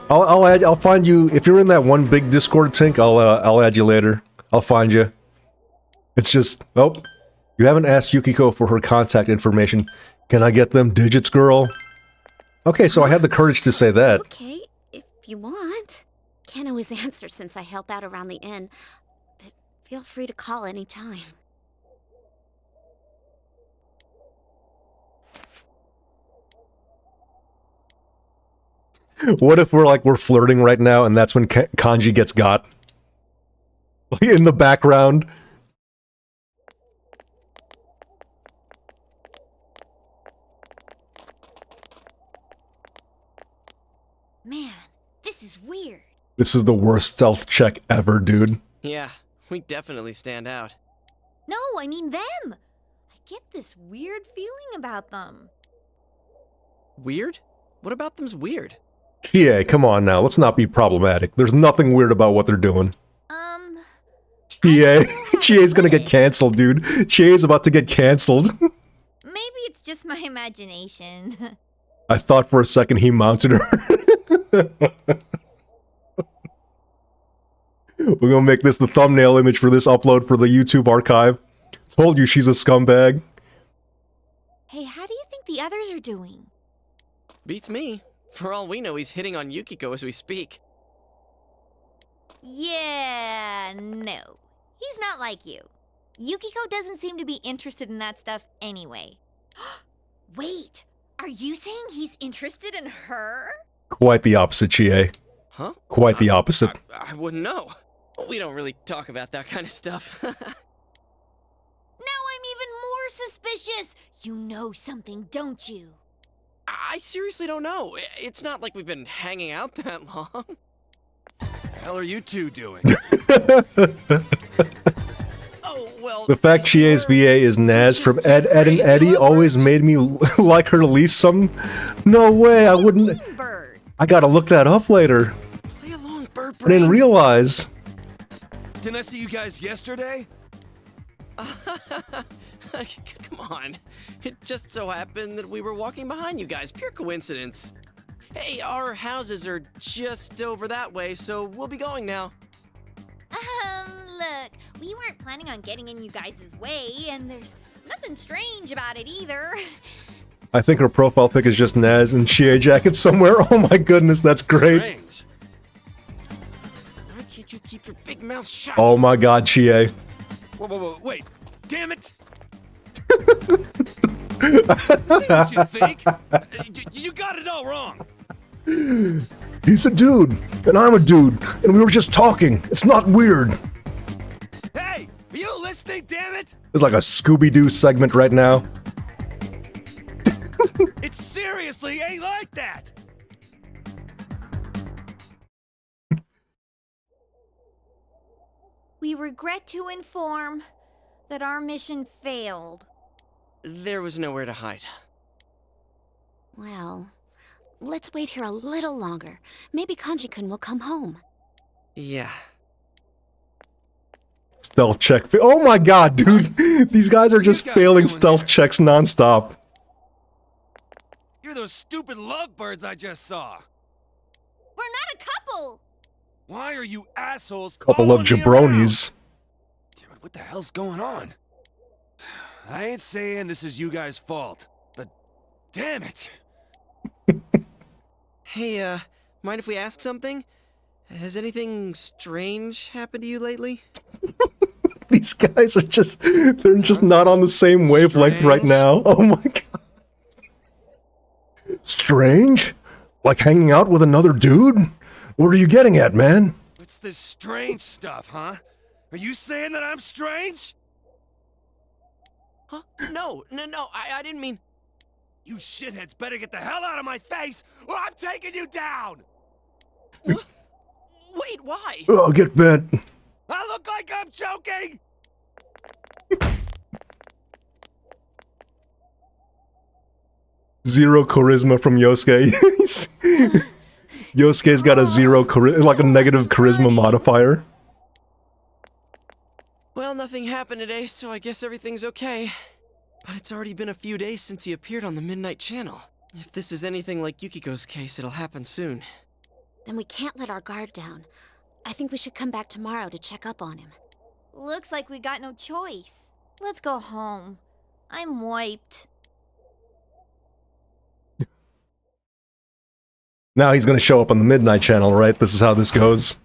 I'll find you if you're in that one big Discord, Tink. I'll add you later. I'll find you. It's just, oh, you haven't asked Yukiko for her contact information. Can I get them digits, girl? Okay, so I had the courage to say that. Okay, if you want. Can't always answer since I help out around the inn, but feel free to call anytime. What if we're flirting right now and that's when Kanji gets got? Like in the background. Man, this is weird. This is the worst stealth check ever, dude. Yeah, we definitely stand out. No, I mean them. I get this weird feeling about them. Weird? What about them's weird? Chie, come on now, let's not be problematic. There's nothing weird about what they're doing. Chie's gonna get canceled, dude. Chie's about to get canceled. Maybe it's just my imagination. I thought for a second he mounted her. We're gonna make this the thumbnail image for this upload for the YouTube archive. Told you she's a scumbag. Hey, how do you think the others are doing? Beats me. For all we know, he's hitting on Yukiko as we speak. Yeah, no. He's not like you. Yukiko doesn't seem to be interested in that stuff anyway. Wait, are you saying he's interested in her? Quite the opposite, Chie. Huh? Quite the opposite. I wouldn't know. We don't really talk about that kind of stuff. Now I'm even more suspicious. You know something, don't you? I seriously don't know. It's not like we've been hanging out that long. Hell are you two doing? Oh, well... The fact Chie's VA is Naz from Ed, and Eddie always made me like her least some... No way, I wouldn't... I gotta look that up later. Play along, Bird I didn't realize. Didn't I see you guys yesterday? Come on. It just so happened that we were walking behind you guys. Pure coincidence. Hey, our houses are just over that way, so we'll be going now. Look, we weren't planning on getting in you guys' way, and there's nothing strange about it either. I think her profile pic is just Naz and Chie jacket somewhere. Oh my goodness, that's great. Strange. Why can't you keep your big mouth shut? Oh my god, Chie. Whoa, wait. Damn it! See what you think? You got it all wrong. He's a dude, and I'm a dude, and we were just talking. It's not weird. Hey, are you listening, damn it? It's like a Scooby-Doo segment right now. It seriously ain't like that. We regret to inform That our mission failed. There was nowhere to hide. Well, let's wait here a little longer. Maybe Kanji-kun will come home. Yeah. Stealth check. Oh my god, dude! These guys are just failing stealth checks nonstop. You're those stupid lovebirds I just saw. We're not a couple! Why are you assholes Couple of following me around? jabronis. Damn it, what the hell's going on? I ain't saying this is you guys' fault, but damn it! Hey, mind if we ask something? Has anything strange happened to you lately? These guys are just, they're just not on the same wavelength right now. Oh my god. Strange? Like hanging out with another dude? What are you getting at, man? What's this strange stuff, huh? Are you saying that I'm strange? Huh? No, I didn't mean... You shitheads better get the hell out of my face, or I'm taking you down! Wait, why? Oh, get bent. I look like I'm joking! Zero charisma from Yosuke. Yosuke's got a zero charisma, like a negative charisma modifier. Well, nothing happened today, so I guess everything's okay. But it's already been a few days since he appeared on the Midnight Channel. If this is anything like Yukiko's case, it'll happen soon. Then we can't let our guard down. I think we should come back tomorrow to check up on him. Looks like we got no choice. Let's go home. I'm wiped. Now he's gonna show up on the Midnight Channel, right? This is how this goes.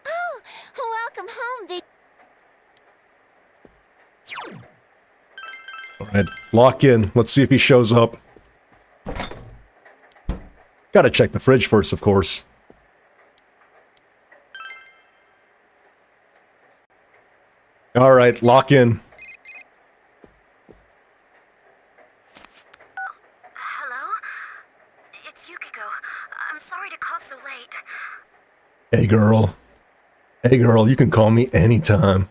Oh, welcome home, big. Alright, lock in. Let's see if he shows up. Gotta check the fridge first, of course. Alright, lock in. Hello? It's Yukiko. I'm sorry to call so late. Hey girl. Hey girl, you can call me anytime.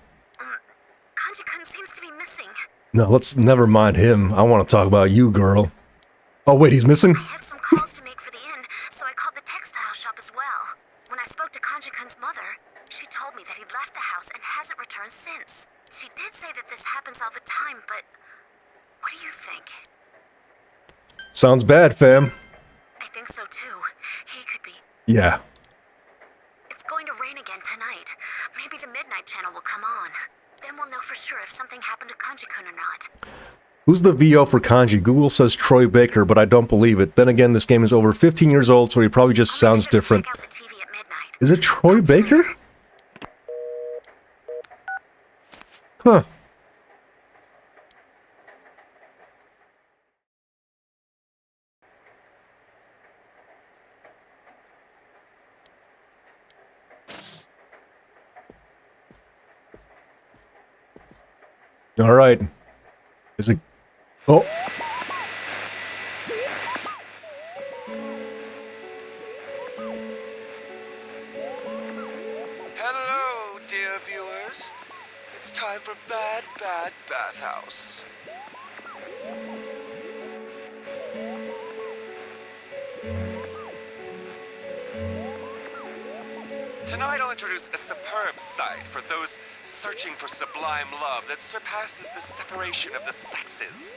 Kanji-kun seems to be missing. No, let's never mind him. I want to talk about you, girl. Oh wait, he's missing? I had some calls to make for the inn, so I called the textile shop as well. When I spoke to Kanji-kun's mother, she told me that he'd left the house and hasn't returned since. She did say that this happens all the time, but what do you think? Sounds bad, fam. I think so too. He could be. Yeah. It's going to rain again tonight. Maybe the Midnight Channel will come on. Then we'll know for sure if something happened to Kanji-kun or not. Who's the VO for Kanji? Google says Troy Baker, but I don't believe it. Then again, this game is over 15 years old, so he probably just sounds different. Is it Troy Baker? Huh. All right. Is it? Oh. Hello, dear viewers. It's time for Bad Bathhouse. Tonight I'll introduce a superb sight for those searching for sublime love that surpasses the separation of the sexes.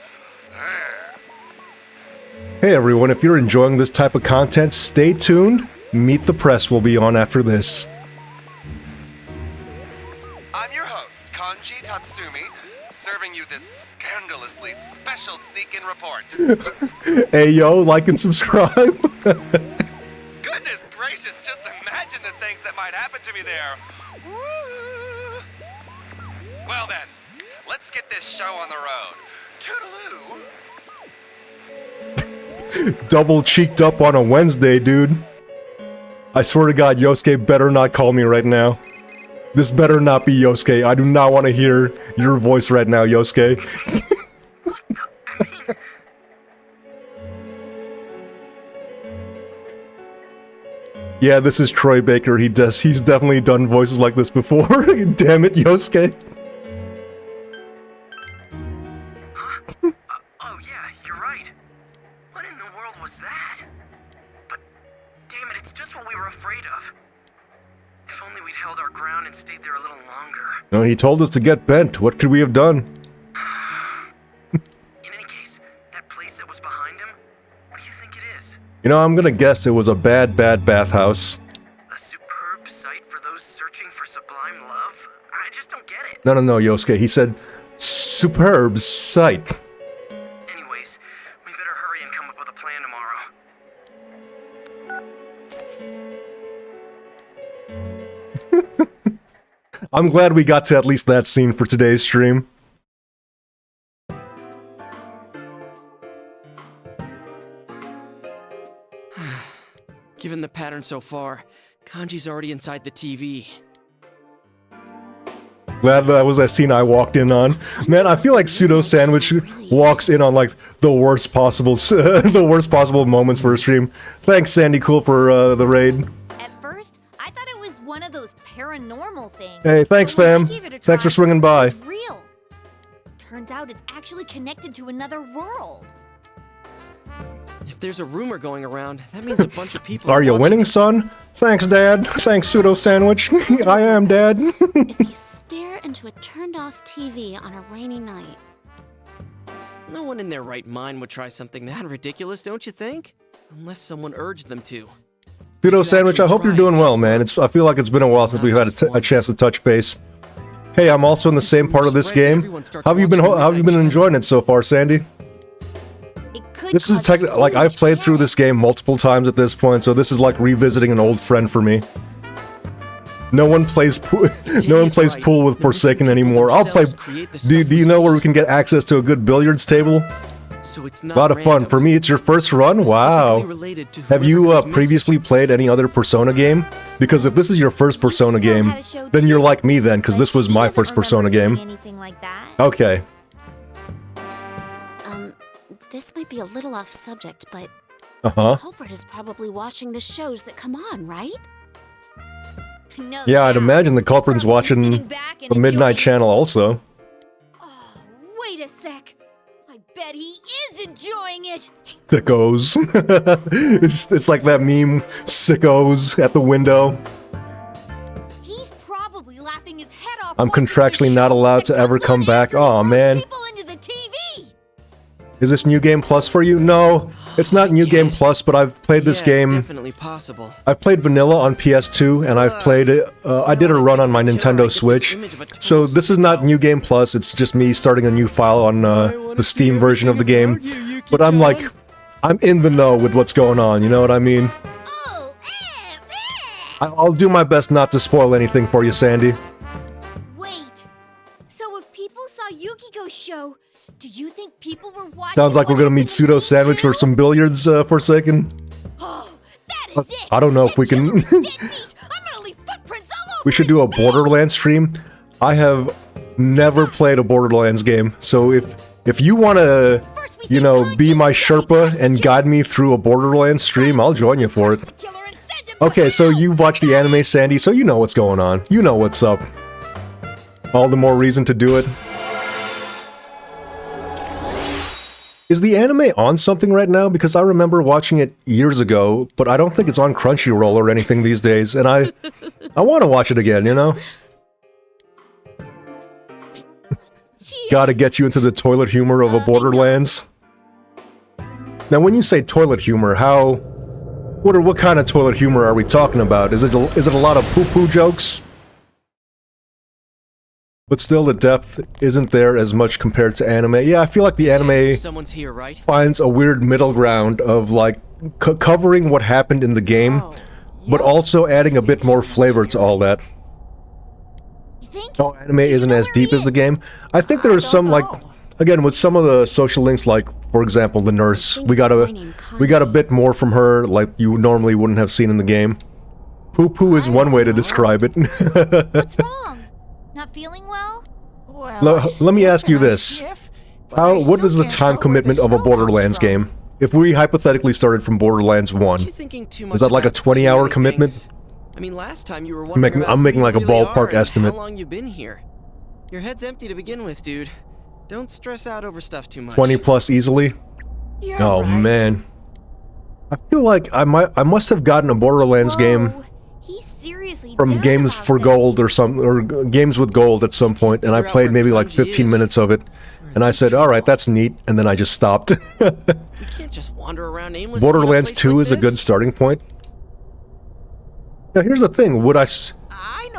Hey everyone, if you're enjoying this type of content, stay tuned. Meet the Press will be on after this. I'm your host, Kanji Tatsumi, serving you this scandalously special sneak-in report. Hey yo, like and subscribe. Goodness gracious, just imagine the things that might happen to me there. Woo! Well then, let's get this show on the road. Toodaloo! Double cheeked up on a Wednesday, dude. I swear to God, Yosuke better not call me right now. This better not be Yosuke. I do not want to hear your voice right now, Yosuke. Yeah, this is Troy Baker. He's definitely done voices like this before. Damn it, Yosuke. What in the world was that? But damn it, it's just what we were afraid of. If only we'd held our ground and stayed there a little longer. No, he told us to get bent. What could we have done? In any case, that place that was behind him, what do you think it is? You know, I'm gonna guess it was a bad bathhouse. A superb sight for those searching for sublime love? I just don't get it. No, Yosuke. He said, superb sight. Anyways, we better hurry and come up with a plan tomorrow. I'm glad we got to at least that scene for today's stream. Given the pattern so far, Kanji's already inside the TV. Glad that was that scene I walked in on. Man, I feel like Pseudo Sandwich walks in on like the worst possible moments for a stream. Thanks, Sandy Cool, for the raid. At first, I thought it was one of those paranormal things. Hey, thanks, But when I fam. gave it a Thanks for try, swinging by. it was real. Turns out it's actually connected to another world. If there's a rumor going around, that means a bunch of people Are you watching winning, it. son? Thanks, Dad. Thanks, Pseudo Sandwich. I am, Dad. If you stare into a turned-off TV on a rainy night, No one in their right mind would try something that ridiculous, don't you think? Unless someone urged them to. Pseudo Sandwich, I hope you're doing well, man. I feel like it's been a while since we've had a chance to touch base. Hey, I'm also in the same part of this game. How have you been enjoying it so far, Sandy? This is like I've played through this game multiple times at this point, so this is like revisiting an old friend for me. No one plays pool with Forsaken anymore. I'll play. Do you know where we can get access to a good billiards table? So it's A lot of fun. For me, it's your first run? Wow. Have you previously played any other Persona game? Because if this is your first Persona game, then you're like me then, because this was my first Persona game. Anything like that? Okay. this might be a little off subject, but Uh-huh. Culprit is probably watching the shows that come on, right? No, Yeah, I'd imagine the culprit's watching the Midnight Channel also. Wait a sec. I bet he is enjoying it. Sickos. it's like that meme, sickos, at the window. He's probably laughing his head off. I'm contractually not allowed to ever come back. Aw, man. into the TV. Is this New Game Plus for you? No, it's not New Game Plus, but I've played this game. It's definitely possible. I've played vanilla on PS2, and I've played it. I did a run on my Nintendo Switch. So this is not New Game Plus. It's just me starting a new file on the Steam version of the game. But I'm like, I'm in the know with what's going on. You know what I mean? I'll do my best not to spoil anything for you, Sandy. Wait. So if people saw Yukiko's show, do you think people were watching? Sounds like we're gonna meet Pseudo Sandwich for some billiards, Forsaken. I don't know if we can. We should do a Borderlands stream. I have never played a Borderlands game, so if you want to, you know, be my Sherpa and guide me through a Borderlands stream, I'll join you for it. Okay, so you've watched the anime, Sandy, so you know what's going on. You know what's up. All the more reason to do it. Is the anime on something right now? Because I remember watching it years ago, but I don't think it's on Crunchyroll or anything these days, and I want to watch it again, you know? Gotta get you into the toilet humor of a Borderlands. Now, when you say toilet humor, what kind of toilet humor are we talking about? Is it a lot of poo-poo jokes? But still, the depth isn't there as much compared to anime. Yeah, I feel like the anime Someone's here, right? finds a weird middle ground of like covering what happened in the game, but also adding a bit more flavor to all that. Oh, anime isn't as deep as the game. I think there is some, like, again, with some of the social links, like, for example, the nurse, we got a bit more from her, like you normally wouldn't have seen in the game. Poo-poo is one way to describe it. What's wrong? Not feeling well? Let me ask you this. What is the time commitment of a Borderlands game? If we hypothetically started from Borderlands 1, is that like a 20-hour commitment? I mean, last time you were wondering I'm making like a ballpark estimate. How long you been here? Your head's empty to begin with, dude. Don't stress out over stuff too much. 20 plus easily? Oh man. I feel like I must have gotten a Borderlands game from Games for Gold or Games with Gold at some point, and I played maybe like 15 minutes of it, and I said, "All right, that's neat," and then I just stopped. You can't just wander around aimlessly. Borderlands 2 is a good starting point. Now here's the thing: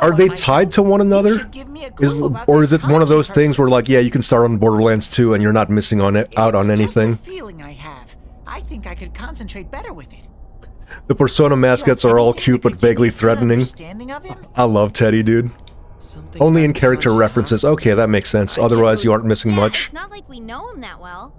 are they tied to one another? Or is it one of those things where, like, yeah, you can start on Borderlands 2 and you're not missing out on anything? Feeling I have. I think I could concentrate better with it. The Persona mascots are all cute but vaguely threatening. I love Teddy, dude. Only in character references. Okay, that makes sense. Otherwise, you aren't missing much. It's not like we know him that well.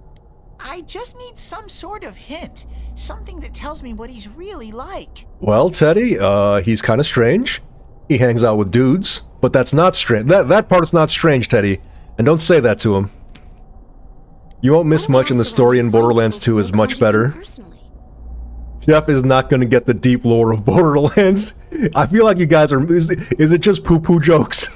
I just need some sort of hint. Something that tells me what he's really like. Well, Teddy, he's kind of strange. He hangs out with dudes, but that's not strange. That part's not strange, Teddy. And don't say that to him. You won't miss much, and the story in Borderlands 2 is much better. Jeff is not going to get the deep lore of Borderlands. I feel like you guys are... Is it just poo-poo jokes?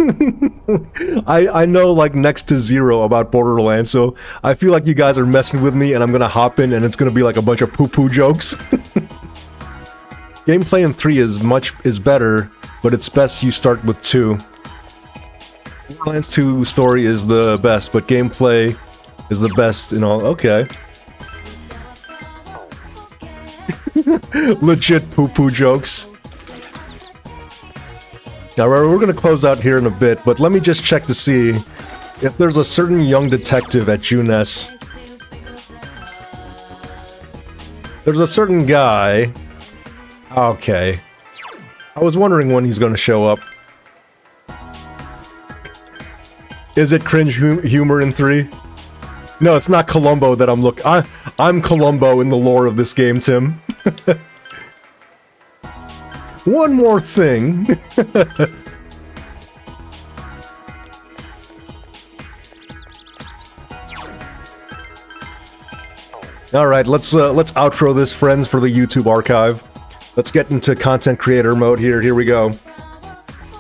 I know, like, next to zero about Borderlands, so I feel like you guys are messing with me, and I'm going to hop in, and it's going to be like a bunch of poo-poo jokes. Gameplay in 3 is better, but it's best you start with 2. Borderlands 2 story is the best, but gameplay is the best in all... Okay. Legit poo-poo jokes. Now, we're gonna close out here in a bit, but let me just check to see if there's a certain young detective at Junes. There's a certain guy... Okay. I was wondering when he's gonna show up. Is it cringe humor in 3? No, it's not Columbo that I'm I'm Columbo in the lore of this game, Tim. One more thing. All right, let's outro this, friends, for the YouTube archive. Let's get into content creator mode here. Here we go.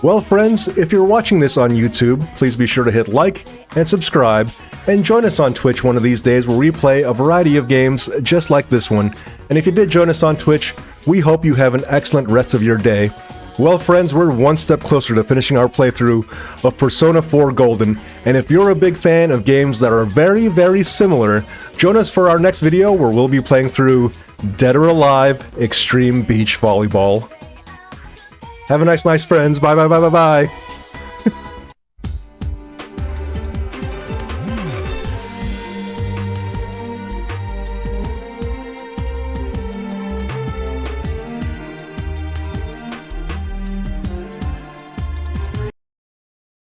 Well, friends, if you're watching this on YouTube, please be sure to hit like and subscribe, and join us on Twitch one of these days where we play a variety of games just like this one. And if you did join us on Twitch, we hope you have an excellent rest of your day. Well, friends, we're one step closer to finishing our playthrough of Persona 4 Golden, and if you're a big fan of games that are very, very similar, join us for our next video where we'll be playing through Dead or Alive Extreme Beach Volleyball. Have a nice, friends. Bye, bye, bye, bye, bye.